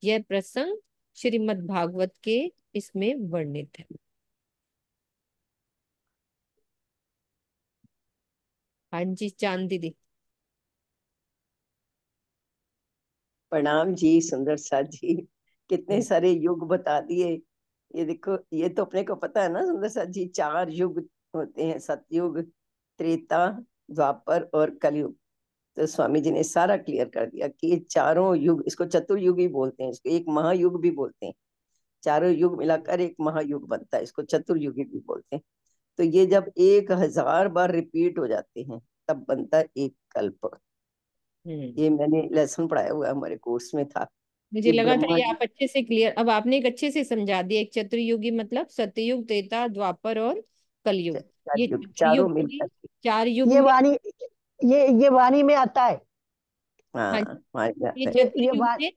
यह प्रसंग श्रीमद् भागवत के इसमें वर्णित है। हाँ जी चांद दीदी। प्रणाम जी सुंदर साथ जी, कितने सारे युग बता दिए। ये देखो, ये तो अपने को पता है ना सुंदर साथ जी, 4 युग होते हैं, सतयुग, त्रेता, द्वापर और कलयुग। तो स्वामी जी ने सारा क्लियर कर दिया कि ये चारों युग, इसको चतुर्युग ही बोलते हैं, इसको एक महायुग भी बोलते हैं। चारों युग मिलाकर एक महायुग बनता है, इसको चतुर्युगी भी बोलते हैं। तो ये जब 1000 बार रिपीट हो जाते हैं तब बनता है एक कल्प। ये मैंने लेसन पढ़ाया हुआ है, हमारे कोर्स में था मुझे कि लगा था ब्रह्मा ये जी, आप अच्छे से क्लियर, अब आपने एक अच्छे से समझा दिया। एक चतुर्युगी मतलब सतयुग, त्रेता, द्वापर और कलयुग। ये युग चारों चतुर्युग मिलकर की 4 युग ये में। वाणी, ये वाणी में आता है। हाँ, हाँ हमारे में ये आता है। ये चतुर्युग वा, में।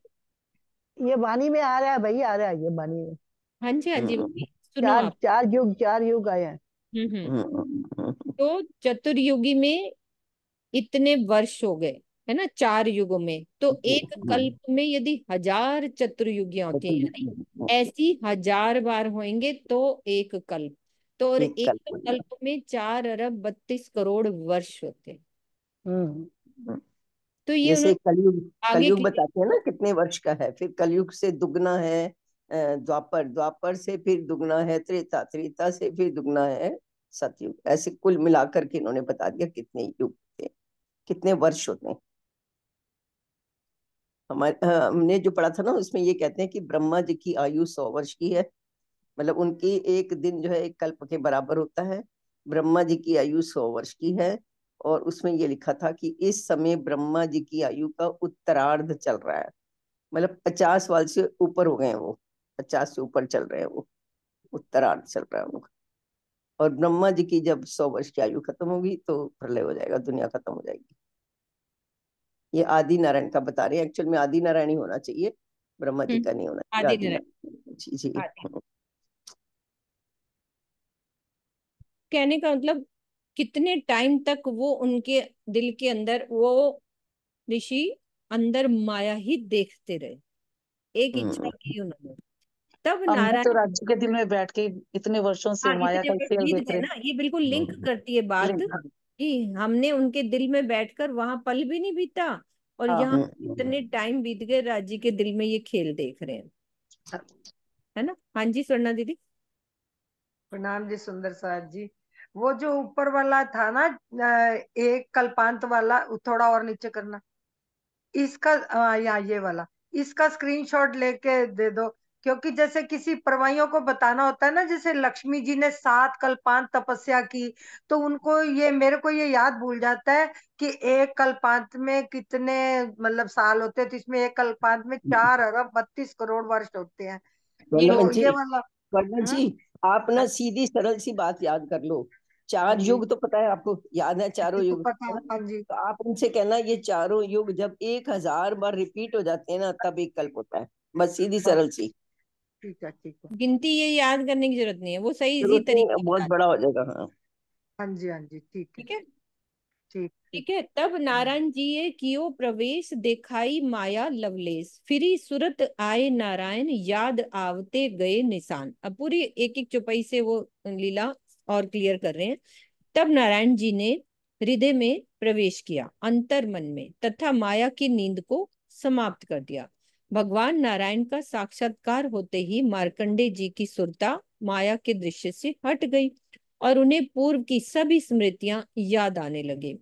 ये वाणी में आ रहा है भाई, आ रहा है ये वाणी में। हाँ जी हाँ जी, हम्म, सुनो चार आप। चार युग आए हैं। हम्म। हम्म, तो चतुर्युगी में इतने वर्ष हो गए, है ना, 4 युगों में। तो एक कल्प में यदि 1000 चतुर्युगियां होती हैं, यानी ऐसी 1000 बार होंगे तो एक कल्प। तो और एक एक कल्प हो गया। कल्प में 4 अरब 32 करोड़ वर्ष होते हैं। हम्म। तो ये जैसे उन्होंने कलयुग, आगे कलयुग क्लियर। बताते हैं ना कितने वर्ष का है, फिर कलयुग से दुगना है द्वापर, द्वापर से फिर दुगना है त्रेता, त्रेता से फिर दुगना है सतयुग। ऐसे कुल मिलाकर के इन्होंने बता दिया कितने युग होते हैं, कितने वर्ष होते हैं। हमारे हमने जो पढ़ा था ना उसमें ये कहते हैं कि ब्रह्मा जी की आयु 100 वर्ष की है, मतलब उनकी एक दिन जो है एक कल्प के बराबर होता है। ब्रह्मा जी की आयु 100 वर्ष की है। और उसमें ये लिखा था कि इस समय ब्रह्मा जी की आयु का उत्तरार्ध चल रहा है, मतलब 50 साल से ऊपर हो गए हैं वो, 50 से ऊपर चल रहे हैं वो, उत्तरार्ध चल रहा है उनका। और ब्रह्मा जी की जब 100 वर्ष की आयु खत्म होगी तो प्रलय हो जाएगा, दुनिया खत्म हो जाएगी। ये आदि नारायण का बता रहे हैं, एक्चुअल में आदि नारायण ही होना चाहिए, ब्रह्मा जी का नहीं होना चाहिए, आदि आदि नारायण। नारायण जी जी। आदि कहने का मतलब कितने टाइम तक वो उनके दिल के अंदर वो ऋषि अंदर माया ही देखते रहे, एक इच्छा की उन्होंने। तब हमने तो नारायण, राज्य के दिल में बैठ के इतने वर्षों से हाँ माया इतने का वर्ष खेल बीत देख गए रहे। ना, ये बिल्कुल लिंक करती है बात लिंक। कि हमने उनके दिल में बैठकर वहां पल भी नहीं बीता, और हाँ। यहाँ इतने टाइम बीत गए राज्य के दिल में ये खेल देख रहे हैं, है ना। हाँ जी स्वर्णा दीदी। प्रणाम जी सुंदर साथ जी। वो जो ऊपर वाला था ना, एक कल्पांत वाला, वो थोड़ा और नीचे करना, इसका या ये वाला, इसका स्क्रीनशॉट लेके दे दो। क्योंकि जैसे किसी परवाइयों को बताना होता है ना, जैसे लक्ष्मी जी ने 7 कल्पांत तपस्या की, तो उनको ये, मेरे को ये याद भूल जाता है कि एक कल्पांत में कितने मतलब साल होते हैं, तो इसमें एक कल्पांत में 4 अरब 32 करोड़ वर्ष होते हैं। वल्लभ तो जी, ये वाला। वल्लभ हम्म। जी, आप ना सीधी सरल सी बात याद कर लो। हाँ 4 जी, युग तो पता है आपको, याद है चारों ये तो युग, पता है है। ना? हाँ जी। तो आप उनसे कहना ये चारों युग जब 1000 बार रिपीट हो जाते हैं ना, तब एक कल्प होता है। बस सीधी हाँ, सरल सी, ठीक है ठीक है। गिनती ये याद करने की जरूरत नहीं है, वो सही इजी जरूरत तरीके नहीं, से बहुत याद। बड़ा हो जाएगा। हाँ हाँ जी हाँ जी, ठीक है। ठीक है। ठीक ठीक। ठीक है। तब नारायण जी ये कियो प्रवेश देखाई माया लवलेस, फिरी सुरत आए नारायण याद आवते गए निशान। अब पूरी एक एक चौपाई से वो लीला और क्लियर कर रहे हैं। तब नारायण जी ने हृदय में प्रवेश किया, अंतर मन में, तथा माया की नींद को समाप्त कर दिया। भगवान नारायण का साक्षात्कार होते ही मार्कंडे जी की सुरता माया के दृश्य से हट गई और उन्हें पूर्व की सभी स्मृतियां याद आने लगे।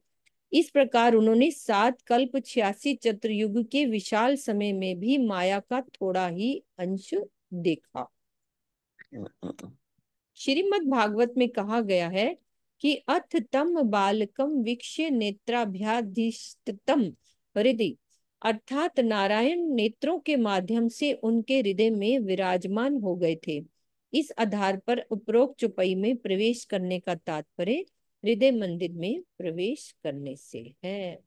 इस प्रकार उन्होंने 7 कल्प 86 चतुर्युग के विशाल समय में भी माया का थोड़ा ही अंश देखा। श्रीमद् भागवत में कहा गया है कि अथ तम बालकम वीक्ष्य नेत्राभ्याधिष्ठितम हृदय, अर्थात नारायण नेत्रों के माध्यम से उनके हृदय में विराजमान हो गए थे। इस आधार पर उपरोक्त चौपाई में प्रवेश करने का तात्पर्य हृदय मंदिर में प्रवेश करने से है।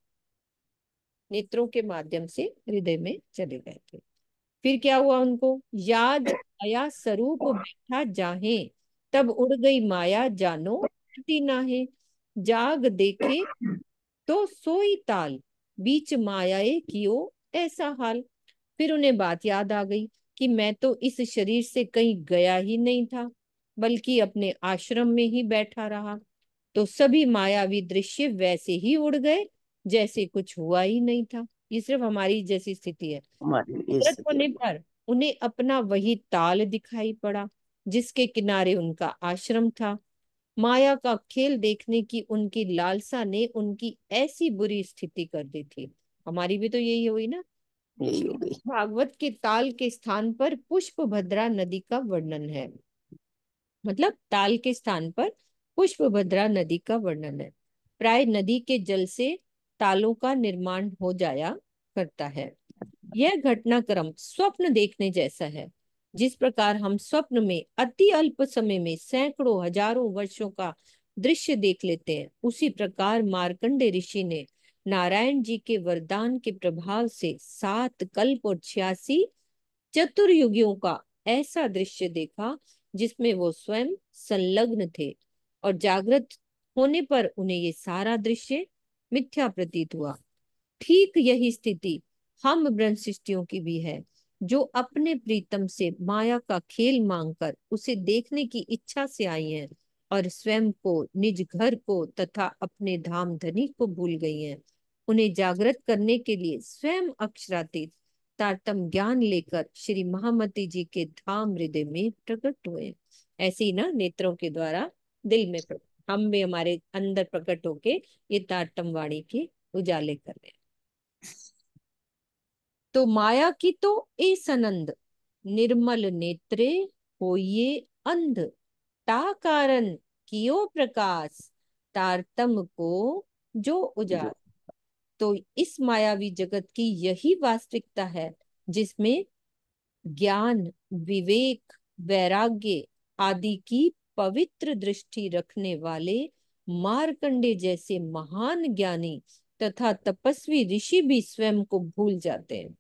नेत्रों के माध्यम से हृदय में चले गए थे। फिर क्या हुआ, उनको याद आया स्वरूप बैठा जाहे, तब उड़ गई माया जानो छुटी नाहे, जाग देखे तो सोई ताल, बीच मायाए कियो ऐसा हाल। फिर उन्हें बात याद आ गई कि मैं तो इस शरीर से कहीं गया ही नहीं था, बल्कि अपने आश्रम में ही बैठा रहा। तो सभी मायावी दृश्य वैसे ही उड़ गए जैसे कुछ हुआ ही नहीं था। ये सिर्फ हमारी जैसी स्थिति है। हमारी ये जागृत स्थिति होने होगी। पर उन्हें अपना वही ताल दिखाई पड़ा जिसके किनारे उनका आश्रम था। माया का खेल देखने की उनकी लालसा ने उनकी ऐसी बुरी स्थिति कर दी थी। हमारी भी तो यही हुई ना। यही हो गई। भागवत के ताल के स्थान पर पुष्प भद्रा नदी का वर्णन है, मतलब ताल के स्थान पर पुष्प भद्रा नदी का वर्णन है। प्राय नदी के जल से तालों का निर्माण हो जाया करता है। यह घटनाक्रम स्वप्न देखने जैसा है। जिस प्रकार हम स्वप्न में अति अल्प समय में सैकड़ों हजारों वर्षों का दृश्य देख लेते हैं, उसी प्रकार मार्कंडे ऋषि ने नारायण जी के वरदान के प्रभाव से 7 कल्प और 86 चतुर्युगियों का ऐसा दृश्य देखा जिसमें वो स्वयं संलग्न थे, और जागृत होने पर उन्हें ये सारा दृश्य मिथ्या प्रतीत हुआ। ठीक यही स्थिति हम ब्रह्मशिष्टियों की भी है, जो अपने प्रीतम से माया का खेल मांगकर उसे देखने की इच्छा से आई हैं और स्वयं को, निज घर को तथा अपने धाम धनी को भूल गई हैं। उन्हें जागृत करने के लिए स्वयं अक्षरातीत तारतम ज्ञान लेकर श्री महामती जी के धाम हृदय में प्रकट हुए। ऐसे ही ना नेत्रों के द्वारा दिल में हम भी हमारे अंदर प्रकट होके ये तारतम वाणी के उजाले कर रहे हैं। तो माया की तो ए सनंद, निर्मल नेत्रे होइए अंध, ता कारण कियो प्रकाश, तारतम को जो उजाड़। तो इस मायावी जगत की यही वास्तविकता है जिसमें ज्ञान, विवेक, वैराग्य आदि की पवित्र दृष्टि रखने वाले मार्कंडे जैसे महान ज्ञानी तथा तपस्वी ऋषि भी स्वयं को भूल जाते हैं।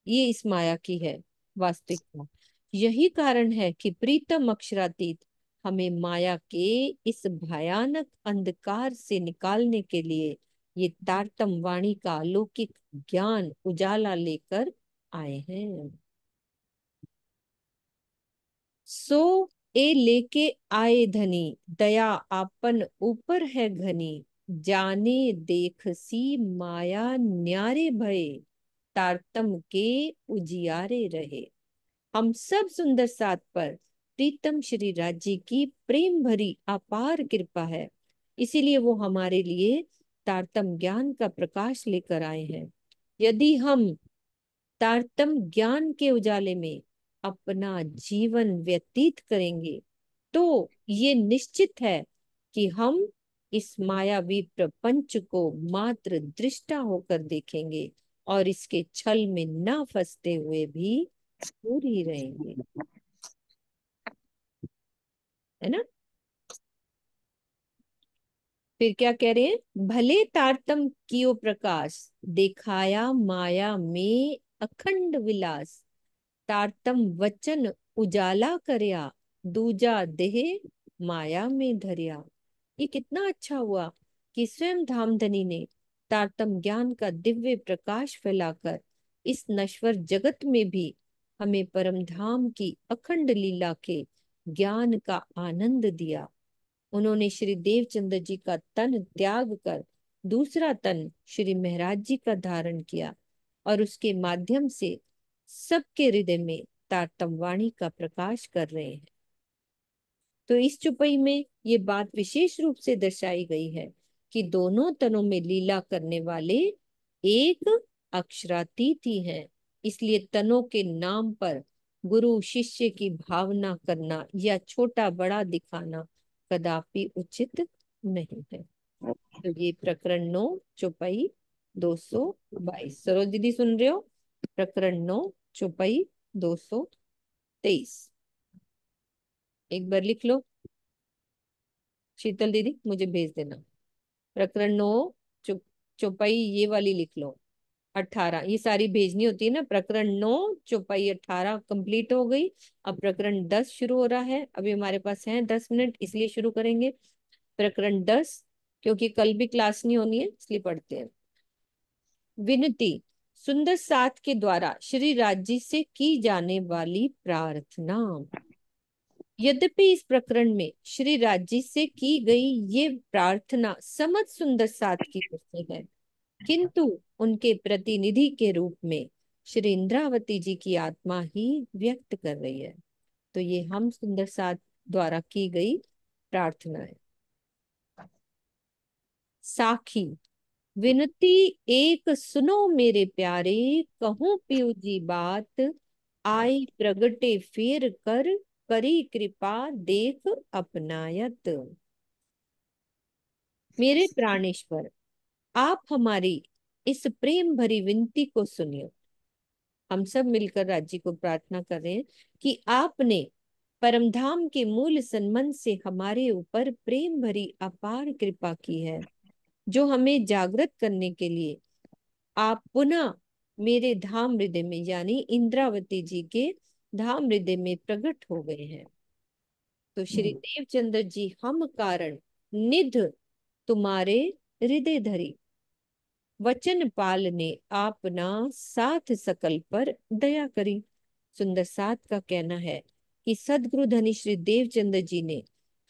ये इस माया की है वास्तविकता। यही कारण है कि प्रीतम अक्षरातीत हमें माया के इस भयानक अंधकार से निकालने के लिए ये तारतम वाणी का अलौकिक ज्ञान उजाला लेकर आए हैं। सो ए लेके आए धनी, दया आपन ऊपर है घनी, जाने देख सी माया न्यारे भये, तारतम के उजियारे रहे। हम सब सुंदर साथ पर प्रीतम श्री राज्य की प्रेम भरी अपार कृपा है, इसीलिए वो हमारे लिए तारतम ज्ञान का प्रकाश लेकर आए हैं। यदि हम तारतम ज्ञान के उजाले में अपना जीवन व्यतीत करेंगे तो ये निश्चित है कि हम इस मायावी प्रपंच को मात्र दृष्टा होकर देखेंगे और इसके छल में ना फंसते हुए भी दूर ही रहेंगे, है ना। फिर क्या कह रहे हैं, भले तारतम कियो प्रकाश, दिखाया माया में अखंड विलास, तारतम वचन उजाला करया, दूजा देह माया में धरिया। ये कितना अच्छा हुआ कि स्वयं धामधनी ने तारतम ज्ञान का दिव्य प्रकाश फैलाकर इस नश्वर जगत में भी हमें परम धाम की अखंड लीला के ज्ञान का आनंद दिया। उन्होंने श्री देवचंद्र जी का तन त्याग कर दूसरा तन श्री महाराज जी का धारण किया और उसके माध्यम से सबके हृदय में तारतम वाणी का प्रकाश कर रहे हैं। तो इस चुपई में ये बात विशेष रूप से दर्शाई गई है कि दोनों तनों में लीला करने वाले एक अक्षरातीत ही हैं। इसलिए तनों के नाम पर गुरु शिष्य की भावना करना या छोटा बड़ा दिखाना कदापि उचित नहीं है। तो ये प्रकरण 9 चौपाई 222। सरोज दीदी सुन रहे हो? प्रकरण 9 चौपाई 223 एक बार लिख लो। शीतल दीदी मुझे भेज देना। प्रकरण 9 चौपाई ये वाली लिख लो 18। ये सारी भेजनी होती है ना। प्रकरण 9 चौपाई 18 कंप्लीट हो गई। अब प्रकरण 10 शुरू हो रहा है। अभी हमारे पास है 10 मिनट, इसलिए शुरू करेंगे प्रकरण 10, क्योंकि कल भी क्लास नहीं होनी है, इसलिए पढ़ते हैं। विनती, सुंदर साथ के द्वारा श्री राज्य से की जाने वाली प्रार्थना। यद्यपि इस प्रकरण में श्री राज्य से की गई ये प्रार्थना समझ सुंदर साथ की ओर से है, किंतु उनके प्रतिनिधि के रूप में श्री इंद्रावती जी की आत्मा ही व्यक्त कर रही है। तो ये हम सुंदर साथ द्वारा की गई प्रार्थना है। साखी, विनती एक सुनो मेरे प्यारे, कहूं पियो जी बात, आई प्रगटे फेर कर, करी कृपा देख अपनायत। मेरे प्राणेश्वर, आप हमारी इस प्रेम भरी विनती को सुनिए। हम सब मिलकर राज्य को प्रार्थना कर रहे हैं कि आपने परमधाम के मूल संबंध से हमारे ऊपर प्रेम भरी अपार कृपा की है, जो हमें जागृत करने के लिए आप पुनः मेरे धाम हृदय में यानी इंद्रावती जी के धाम हृदय में प्रकट हो गए हैं। तो श्री देवचंद्र जी हम कारण निध तुम्हारे हृदय धरी, वचन पाल ने आपना साथ सकल पर दया करी। सुंदर साथ का कहना है कि सदगुरु धनी श्री देवचंद्र जी ने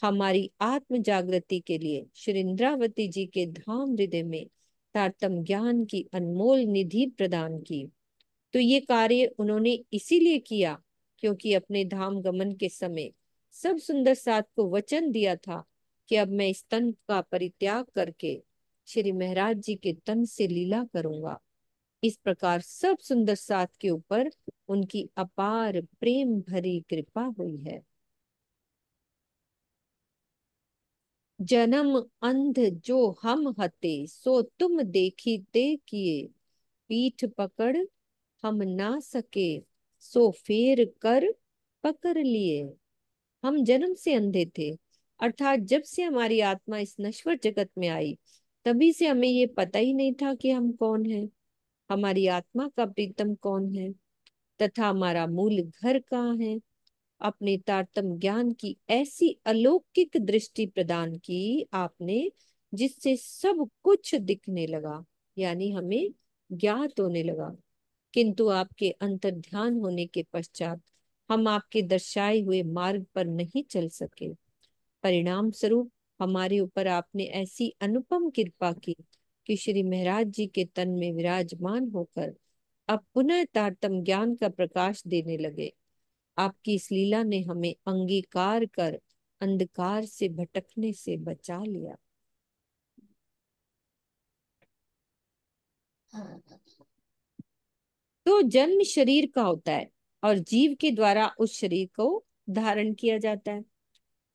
हमारी आत्म जागृति के लिए श्री इंद्रावती जी के धाम हृदय में तारतम ज्ञान की अनमोल निधि प्रदान की। तो ये कार्य उन्होंने इसीलिए किया क्योंकि अपने धाम गमन के समय सब सुंदर साथ को वचन दिया था कि अब मैं इस तन का परित्याग करके श्री महाराज जी के तन से लीला करूंगा। इस प्रकार सब सुंदर साथ के ऊपर उनकी अपार प्रेम भरी कृपा हुई है। जन्म अंध जो हम हते, सो तुम देखी ते किए, पीठ पकड़ हम ना सके, सो फेर कर पकड़ लिए। हम जन्म से अंधे थे, अर्थात जब से हमारी आत्मा इस नश्वर जगत में आई, तभी से हमें ये पता ही नहीं था कि हम कौन हैं, हमारी आत्मा का प्रीतम कौन है, तथा हमारा मूल घर कहाँ है। अपने तारतम ज्ञान की ऐसी अलौकिक दृष्टि प्रदान की आपने, जिससे सब कुछ दिखने लगा, यानी हमें ज्ञात होने लगा। किंतु आपके अंतर ध्यान होने के पश्चात हम आपके दर्शाए हुए मार्ग पर नहीं चल सके। परिणाम स्वरूप हमारे ऊपर आपने ऐसी अनुपम कृपा की कि श्री महाराज जी के तन में विराजमान होकर अब पुनः तारतम ज्ञान का प्रकाश देने लगे। आपकी इस लीला ने हमें अंगीकार कर अंधकार से भटकने से बचा लिया। तो जन्म शरीर का होता है और जीव के द्वारा उस शरीर को धारण किया जाता है।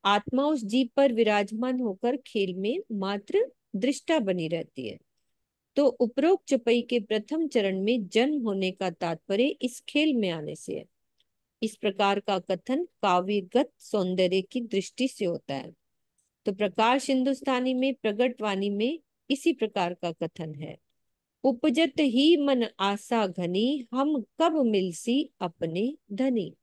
आत्मा उस जीव पर विराजमान होकर खेल में मात्र दृष्टा बनी रहती है। तो उपरोक्त चौपाई के प्रथम चरण में जन्म होने का तात्पर्य इस खेल में आने से है। इस प्रकार का कथन काव्यगत सौंदर्य की दृष्टि से होता है। तो प्रकाश हिंदुस्तानी में प्रगट वाणी में इसी प्रकार का कथन है। उपजत ही मन आशा घनी, हम कब मिलसी अपने धनी।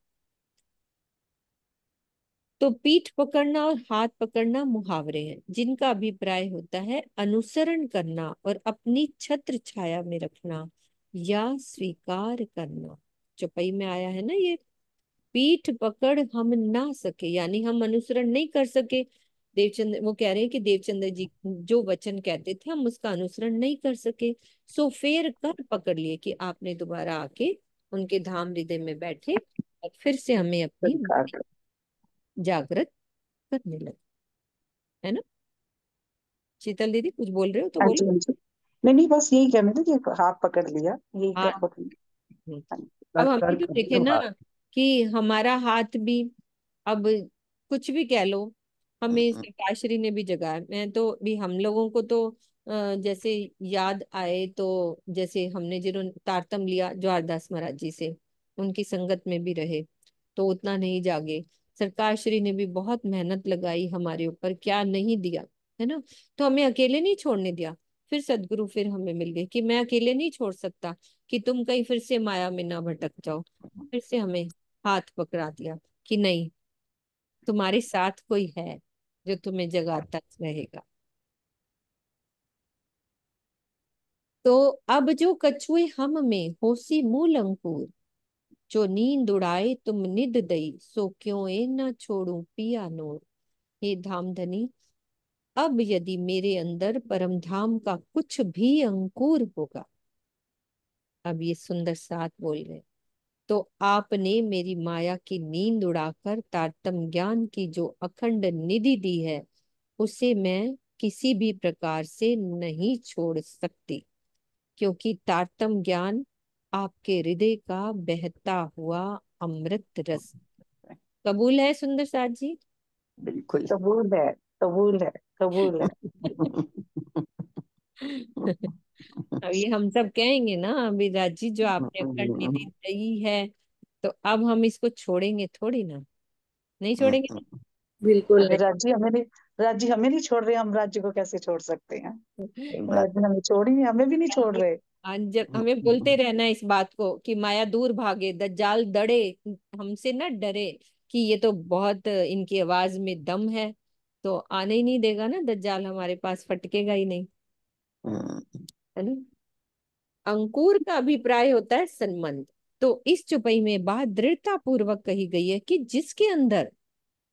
तो पीठ पकड़ना और हाथ पकड़ना मुहावरे हैं, जिनका अभिप्राय होता है अनुसरण करना और अपनी छत्र छाया में रखना या स्वीकार करना। चौपाई में आया है ना ये, पीठ पकड़ हम ना सके, यानी हम अनुसरण नहीं कर सके। देवचंद्र वो कह रहे हैं कि देवचंद्र जी जो वचन कहते थे हम उसका अनुसरण नहीं कर सके, सो फेर कर पकड़ लिए कि आपने दोबारा आके उनके धाम हृदय में बैठे और फिर से हमें अपनी बुद्धि जागृत करने लगे, है ना। शीतल दीदी कुछ बोल रहे हो तो हाँ बोलो। जी, हाँ जी। नहीं नहीं, बस यही कहना था कि हाथ पकड़ लिया, यही हाँ। पकड़ लिया। हाँ जी, अब कर हम भी कर तो कर देखे दो ना हाथ। कि हमारा हाथ भी, अब कुछ भी कह लो, हमें सरकाश्री ने भी जगाया। मैं तो भी हम लोगों को तो जैसे याद आए तो जैसे हमने जिन्होंने तारतम लिया ज्वारदास महाराज जी से, उनकी संगत में भी रहे तो उतना नहीं जागे। सरकाश्री ने भी बहुत मेहनत लगाई हमारे ऊपर, क्या नहीं दिया, है ना। तो हमें अकेले नहीं छोड़ने दिया। फिर सदगुरु फिर हमें मिल गए कि मैं अकेले नहीं छोड़ सकता, कि तुम कहीं फिर से माया में ना भटक जाओ। फिर से हमें हाथ पकड़ा दिया कि नहीं, तुम्हारे साथ कोई है जो तुम्हें जगाता रहेगा। तो अब जो कछुए हम में होसी मूल अंकुर, जो नींद उड़ाए तुम निद दई, सो क्यों ए न छोड़ू पिया नूर। हे धामधनी, अब यदि मेरे अंदर परम धाम का कुछ भी अंकुर होगा, अब ये सुंदर साथ बोल रहे, तो आपने मेरी माया की नींद उड़ाकर तारतम ज्ञान की जो अखंड निधि दी है, उसे मैं किसी भी प्रकार से नहीं छोड़ सकती, क्योंकि तारतम ज्ञान आपके हृदय का बहता हुआ अमृत रस। कबूल है सुंदर साथ जी। बिल्कुल। कबूल है, कबूल है, कबूल है। अब ये हम सब कहेंगे ना अभी राजी, जो आपने अखंड निधि दी है, तो अब हम इसको छोड़ेंगे थोड़ी ना, नहीं छोड़ेंगे। बिल्कुल अगर राज्य हमें नहीं, राज्य हमें नहीं छोड़ रहे, हम राज्य को कैसे छोड़ सकते हैं? सही बात। राज्य हमें छोड़ ही नहीं, हमें भी नहीं छोड़ रहे। जब हमें बोलते रहना है इस बात को कि माया दूर भागे, दज्जाल डरे, हमसे न डरे, कि ये तो बहुत इनकी आवाज में दम है, तो आने ही नहीं देगा ना दज्जाल, हमारे पास फटकेगा ही नहीं, है ना। अंकुर का अभिप्राय होता है संबंध। तो इस चौपाई में बात दृढ़ता पूर्वक कही गई है कि जिसके अंदर,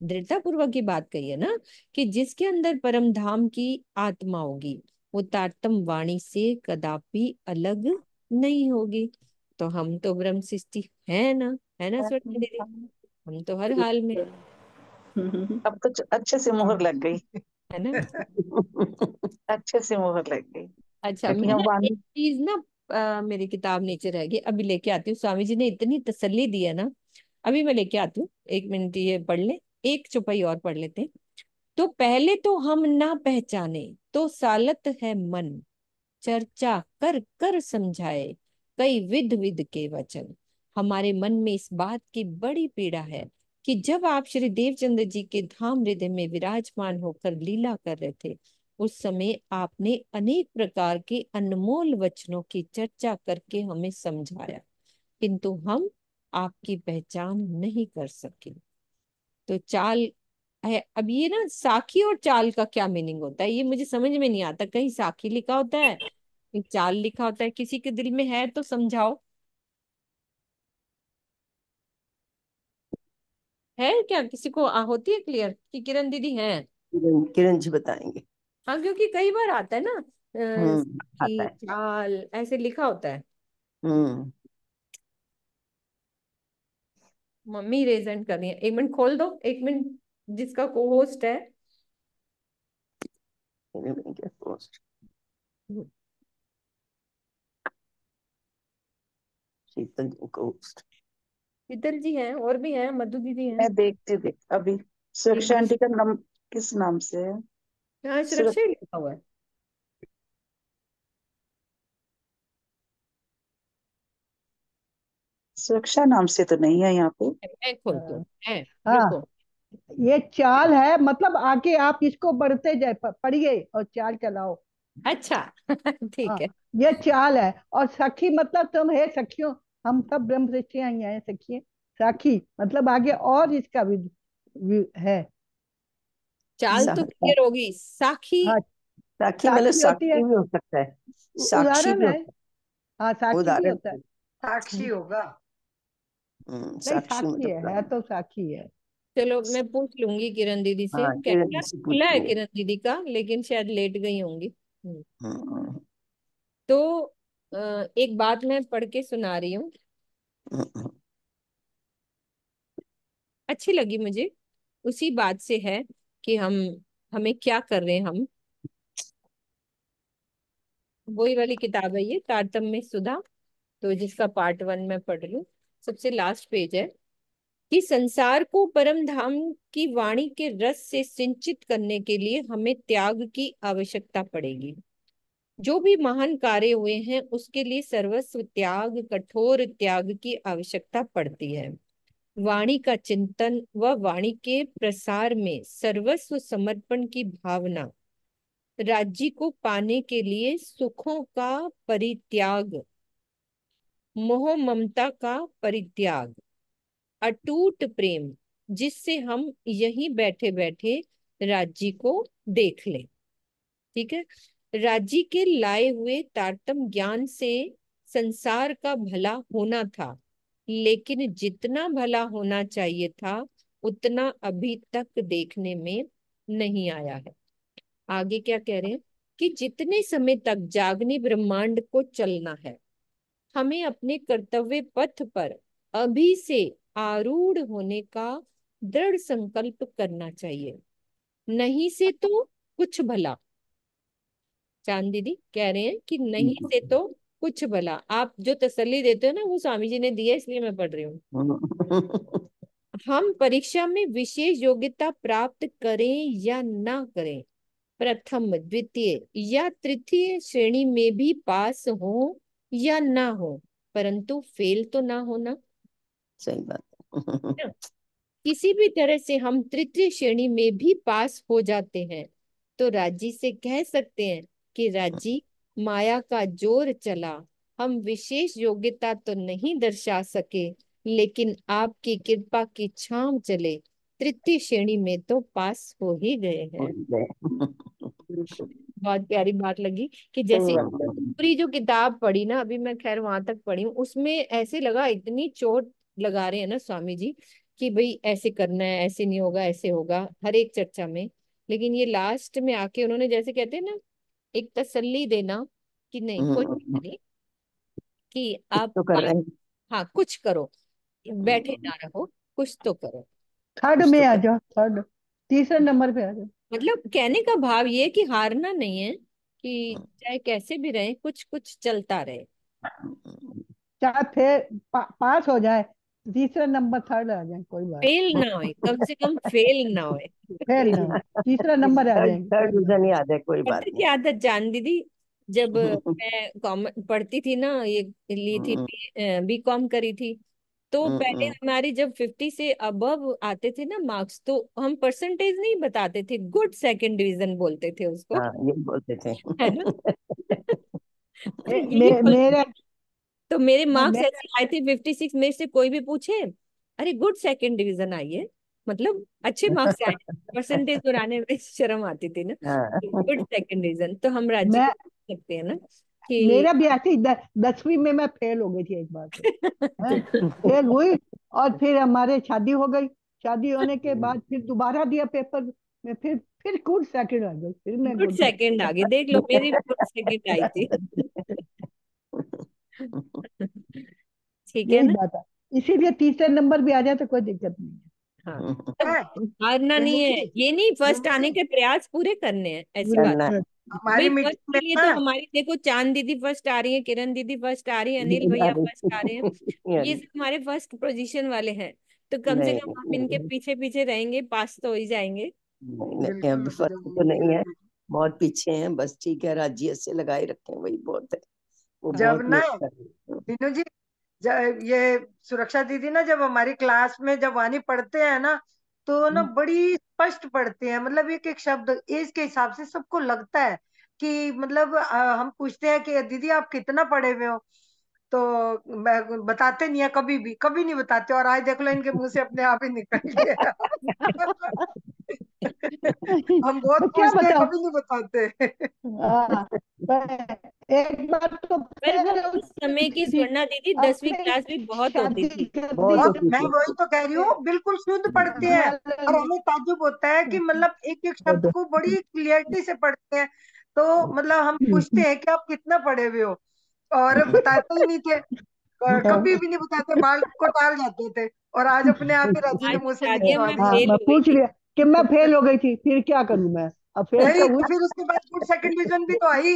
दृढ़ता पूर्वक की बात कही है ना, कि जिसके अंदर परम धाम की आत्मा होगी, वो तारतम वाणी से कदापि अलग नहीं होगी। तो हम तो ब्रह्म सृष्टि है ना, है ना स्वर्ण दीदी, हम तो हर हाल में, अब तो अच्छे से मोहर लग गई, है ना। अच्छे से मोहर लग गई। अच्छा, क्योंकि मैं हम ना एक वाणी, चीज ना, मेरी किताब नीचे रह गई, अभी लेके आती हूँ। स्वामी जी ने इतनी तसल्ली दी है ना, अभी मैं लेके आती हूँ, एक मिनट ये पढ़ ले, एक चौपाई और पढ़ लेते हैं। तो पहले तो हम ना पहचाने तो सालत है मन, चर्चा कर कर समझाए कई विध विध के वचन। हमारे मन में इस बात की बड़ी पीड़ा है कि जब आप श्री देवचंद्र जी के धाम हृदय में विराजमान होकर लीला कर रहे थे, उस समय आपने अनेक प्रकार के अनमोल वचनों की चर्चा करके हमें समझाया, किंतु हम आपकी पहचान नहीं कर सके। तो चाल है। अब ये ना साखी और चाल का क्या मीनिंग होता है, ये मुझे समझ में नहीं आता। कहीं साखी लिखा होता है, कहीं चाल लिखा होता है, किसी के दिल में है तो समझाओ। है क्या किसी को होती है क्लियर कि किरण दीदी है? किरण जी बताएंगे। हाँ, क्योंकि कई बार आता है ना आता साखी है। चाल ऐसे लिखा होता है। हम्म। मम्मी रेजेंट कर रही है, 1 मिनट खोल दो, 1 मिनट। जिसका को होस्ट है। शीतल जी को शीतल जी हैं, और भी हैं, मधु दीदी हैं। मैं देखती देख अभी सुरक्षा आंटी का नाम किस नाम से है? हाँ, सुरक्षा सुरक्षा ही लिखा हुआ है। सुरक्षा नाम से तो नहीं है यहाँ पे। मैं खोलती हूँ, है। हाँ, रुको। ये चाल है, मतलब आगे आप इसको बढ़ते जाए, पढ़िए और चाल चलाओ। अच्छा हाँ, ठीक है। ये चाल है। और सखी मतलब तुम है सखियों, हम सब ब्रह्म ऋषि आई हैं सखी। सखी मतलब आगे और इसका भी है। चाल तो क्लियर होगी। साखी। हाँ, साक्षी मतलब साक्षी होती है, साक्षी भी हो सकता है, साक्षी उदाहरण भी हो है। सकता हाँ, है, साक्षी भी उदाहरण होता है। साक्षी होगा। नहीं, साक्षी साक्षी मतलब है तो साक्षी है। चलो मैं पूछ लूंगी किरण दीदी से, हाँ किरण जी कैमरा से खुला है पूछिए। किरण दीदी का, लेकिन शायद लेट गई होंगी। हम्म, तो एक बात मैं पढ़ के सुना रही हूँ, हम्म, अच्छी लगी मुझे। उसी बात से है कि हमें क्या कर रहे हैं हम। वही वाली किताब है ये, तारतम्य सुधा। तो जिसका पार्ट 1 में पढ़ रही हूँ, सबसे लास्ट पेज है कि संसार को परम धाम की वाणी के रस से सिंचित करने के लिए हमें त्याग की आवश्यकता पड़ेगी। जो भी महान कार्य हुए हैं उसके लिए सर्वस्व त्याग, कठोर त्याग की आवश्यकता पड़ती है। वाणी का चिंतन व वाणी के प्रसार में सर्वस्व समर्पण की भावना, राज्य को पाने के लिए सुखों का परित्याग, मोह ममता का परित्याग, अटूट प्रेम, जिससे हम यहीं बैठे बैठे राज्य को देख लें। ठीक है। राज्य के लाए हुए तारतम ज्ञान से संसार का भला होना था, लेकिन जितना भला होना चाहिए था उतना अभी तक देखने में नहीं आया है। आगे क्या कह रहे हैं कि जितने समय तक जागने ब्रह्मांड को चलना है, हमें अपने कर्तव्य पथ पर अभी से आरूढ़ होने का दृढ़ संकल्प करना चाहिए। नहीं से तो कुछ भला। चांद दीदी कह रहे हैं कि नहीं से तो कुछ भला। आप जो तसल्ली देते हो ना, वो स्वामी जी ने दी है, इसलिए मैं पढ़ रही हूँ। हम परीक्षा में विशेष योग्यता प्राप्त करें या ना करें, प्रथम, द्वितीय या तृतीय श्रेणी में भी पास हो या ना हो, परंतु फेल तो ना होना। सही बात है। किसी भी तरह से हम तृतीय श्रेणी में भी पास हो जाते हैं तो राजी से कह सकते हैं कि राजी, माया का जोर चला, हम विशेष योग्यता तो नहीं दर्शा सके, लेकिन आपकी कृपा की छांव चले तृतीय श्रेणी में तो पास हो ही गए हैं। बहुत प्यारी बात लगी कि सही जैसे बात है। पूरी जो किताब पढ़ी ना, अभी मैं खैर वहां तक पढ़ी हूँ, उसमें ऐसे लगा इतनी चोट लगा रहे हैं ना स्वामी जी कि भाई ऐसे करना है, ऐसे नहीं होगा, ऐसे होगा हर एक चर्चा में। लेकिन ये लास्ट में आके उन्होंने जैसे कहते हैं ना, एक तसल्ली देना कि नहीं कोई नहीं, कि कुछ आप तो कर रहे हैं। हाँ कुछ करो, बैठे ना रहो, कुछ तो करो। थर्ड कुछ में तो आ कर। जाओ, थर्ड, तीसरे नंबर पे आ जाओ। मतलब कहने का भाव ये है कि हारना नहीं है, कि चाहे कैसे भी रहे कुछ कुछ चलता रहे। चाहे फिर पास हो जाए, तीसरा नंबर थर्ड आ जाए, कोई बात। फेल ना होए, कम से कम फेल ना होए। फेल ना हो, तीसरा नंबर आ थर्ड जाएंगे, थर्ड कोई बात। डिवीजन ही आ जाए, कोई बात पढ़ती थी नहीं। आदत जान दीदी, जब मैं कॉमर्स पढ़ती थी ना, ये ली थी, बी कॉम करी थी, तो पहले हमारी जब 50 से अबव आते थे ना मार्क्स, तो हम परसेंटेज नहीं बताते थे, गुड सेकंड डिवीजन बोलते थे उसको, हाँ ये बोलते थे। है ना। तो मे, यही मे, बोल, मेरा तो मेरे मार्क्स मेरा ऐसे आए थे 56 में से कोई भी पूछे, अरे गुड सेकंड डिवीजन आई है, मतलब अच्छे मार्क्स आए, परसेंटेज बनाने में शर्म आती थी ना। हाँ गुड सेकंड डिवीजन तो हम राज्य मैं को बोल सकते हैं ना कि मेरा भी ऐसे ही 10वीं में मैं फेल हो गई थी एक बार तो। मैं फेल हुई, और फिर हमारे शादी हो गई। शादी होने के बाद फिर दोबारा दिया पेपर में, फिर गुड सेकंड आ गई, फिर मैं गुड गुड सेकंड आ गई, देख लो मेरी भी गुड सेकंड आई थी। ठीक है यही ना। बात है। इसीलिए तीसरे नंबर भी आ जाए तो कोई दिक्कत नहीं हाँ, है हारना नहीं मीनू है, जी। ये नहीं, फर्स्ट मीनू आने जी, के प्रयास पूरे करने हैं, ऐसी है। बात। करना हमारी भाई फर्स्ट मीटिंग के में लिए ना तो हमारी देखो, चांद दीदी फर्स्ट आ रही है, किरण दीदी फर्स्ट आ रही है, अनिल भैया फर्स्ट आ रहे हैं, ये सब हमारे फर्स्ट पोजीशन वाले हैं, तो कम से नहीं कम हम इनके नहीं पीछे पीछे रहेंगे, पास तो हो ही जाएंगे। नहीं नहीं, बिल्कुल अब हो फर्क तो जाएंगे, नहीं है, बिल्कुल। बहुत पीछे हैं, बस ठीक है, राज्य से लगाए रखें वही बहुत है। वो जब बहुत ना मेहनत कर रही है। मीनू जी, ये सुरक्षा दीदी ना जब हमारी क्लास में जब वाणी पढ़ते हैं ना, तो ना बड़ी स्पष्ट पढ़ते हैं, मतलब एक एक शब्द एज के हिसाब से सबको लगता है कि मतलब हम पूछते हैं कि दीदी आप कितना पढ़े हुए हो, तो बताते नहीं है, कभी भी कभी नहीं बताते, और आज देख लो इनके मुंह से अपने आप ही निकल गया। हम बहुत तो क्या पूछते हैं, बताओ। कभी नहीं बताते। हाँ, एक बार तो पर वो फेल हो उस समय की गई थी, स्वर्णा दीदी अब 10वीं फिर क्लास भी बहुत होती शादी थी। कर दी बहुत और होती मैं थी। वही तो कह रही हूँ, बिल्कुल शुद्ध पढ़ते हैं। वालों और ने। हमें ताज्जुब होता है कि मतलब एक एक शब्द को बड़ी क्लियरिटी से पढ़ते हैं। तो मतलब हम पूछते हैं कि आप कितना पढ़े हुए हो, और बताते ही नहीं थे, और कभी भी नहीं बताते, बाल को टाल जाते थे, और आज अपने आप ही राजी ने आज मुंह से शादियों निकलवा में दिया। हाँ, फेल मैं हो गई पूछ थी। लिया कि मैं फेल हो गई थी, फिर क्या करूं मैं। अब फेल नहीं, तो हुई। फिर उसके बाद गुड सेकंड डिवीजन भी तो आई,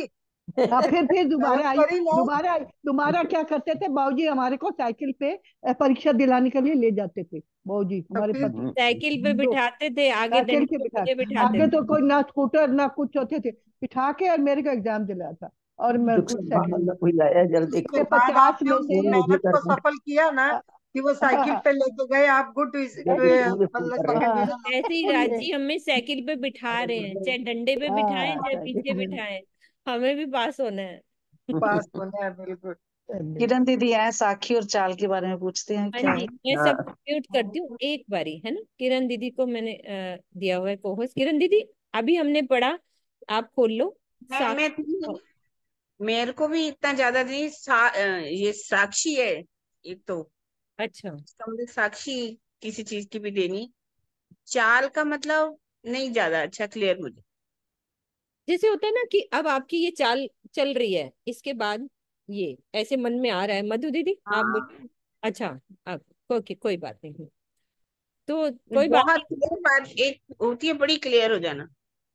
हाँ, फिर दोबारा मेहनत आई। करी ना। दोबारा क्या करते थे बाबूजी, हमारे को साइकिल पे परीक्षा दिलाने के लिए ले जाते थे बाबूजी, तो हमारे फिर पति। साइकिल पे तो बिठाते थे, आगे साइकिल डंडे के पे बिठा, मुझे बिठाते आगे थे। तो कोई ना स्कूटर ना कुछ होते थे, बिठा के और मेरे को एग्जाम दिलाया था, और मैं दुख खुद से सेकंड बाहर हुई। कोई आया जरा देखो, उसके बाद 50 आपने में उनकी से। ये मुझे मेहनत को करना सफल किया ना, कि वो साइकिल पे लेके गए, आप गुड देखो ये मुझे फोन मतलब कर रहा सेकंड तो डिवीजन ऐसे ही लाए। राजी हमें साइकिल पे बिठा रहे हैं, चाहे डंडे पे बिठाएं चाहे पीछे हाँ, बिठाएं, हमें भी पास होना है। है। पास होना है, बिल्कुल। किरण दीदी आए साखी और चाल के बारे में पूछते हैं, हाँ क्या जी, है? मैं सबको हाँ म्यूट करती हूँ एक बारी, है ना। किरण दीदी को मैंने दिया हुआ है कोहोस। किरण दीदी, अभी हमने पढ़ा, आप खोल लो। मैं साक्षी। मेरे को भी इतना ज्यादा नहीं, ये साक्षी है एक तो, अच्छा इसका मतलब साक्षी किसी चीज की भी देनी। चाल का मतलब नहीं ज्यादा अच्छा क्लियर मुझे। जैसे होता है ना कि अब आपकी ये चाल चल रही है, इसके बाद ये ऐसे मन में आ रहा है, मधु दीदी आप हाँ, अच्छा, अब ओके, कोई बात नहीं, तो कोई बात बहुत नहीं। क्लियर बात एक होती है, बड़ी क्लियर हो जाना,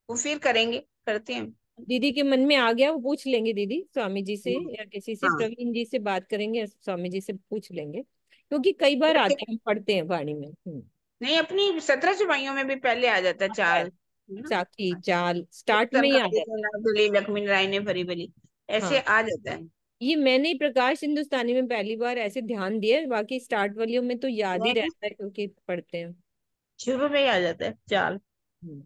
वो फिर करेंगे, करते हैं। दीदी के मन में आ गया, वो पूछ लेंगे दीदी स्वामी जी से, या किसी से, हाँ, प्रवीण जी से बात करेंगे, या स्वामी जी से पूछ लेंगे, क्योंकि कई बार वैसे आते हैं, हम पढ़ते हैं वाणी में। नहीं, अपनी 17 छपाइयों में भी पहले आ जाता है है, चाल, है ना। साकी चाल स्टार्ट में उत्तम ही आ कार्य जाता है। करना भली, लक्ष्मी राय ने भरी भली, ऐसे हाँ, आ जाता है। ये मैंने प्रकाश हिंदुस्तानी में पहली बार ऐसे ध्यान दिया है, बाकी स्टार्ट वालियों में तो याद ही नहीं, रहता है क्योंकि पढ़ते हैं। शुरू में ही आ जाता है चाल। हम्म।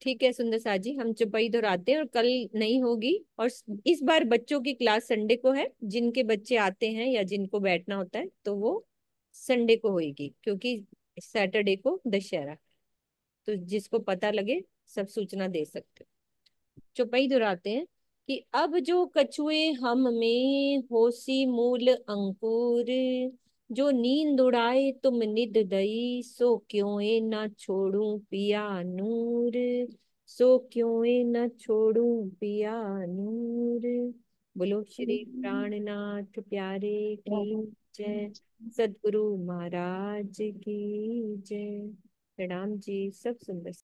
ठीक है सुंदर सा जी, हम चौपाई दोहराते हैं, और कल नहीं होगी, और इस बार बच्चों की क्लास संडे को है, जिनके बच्चे आते हैं या जिनको बैठना होता है तो वो संडे को होगी, क्योंकि सैटरडे को दशहरा, तो जिसको पता लगे सब सूचना दे सकते हो। चौपाई दोहराते हैं कि अब जो कछुए हम में होसी मूल अंकुर, जो नींद उड़ाए तुम निद दई, सो क्यों ए न छोड़ू पिया नूर, सो क्यों ए न छोड़ू पिया नूर। बोलो श्री प्राणनाथ प्यारे की जय, सदगुरु महाराज की जय। प्रणाम जी, सब सुंदर।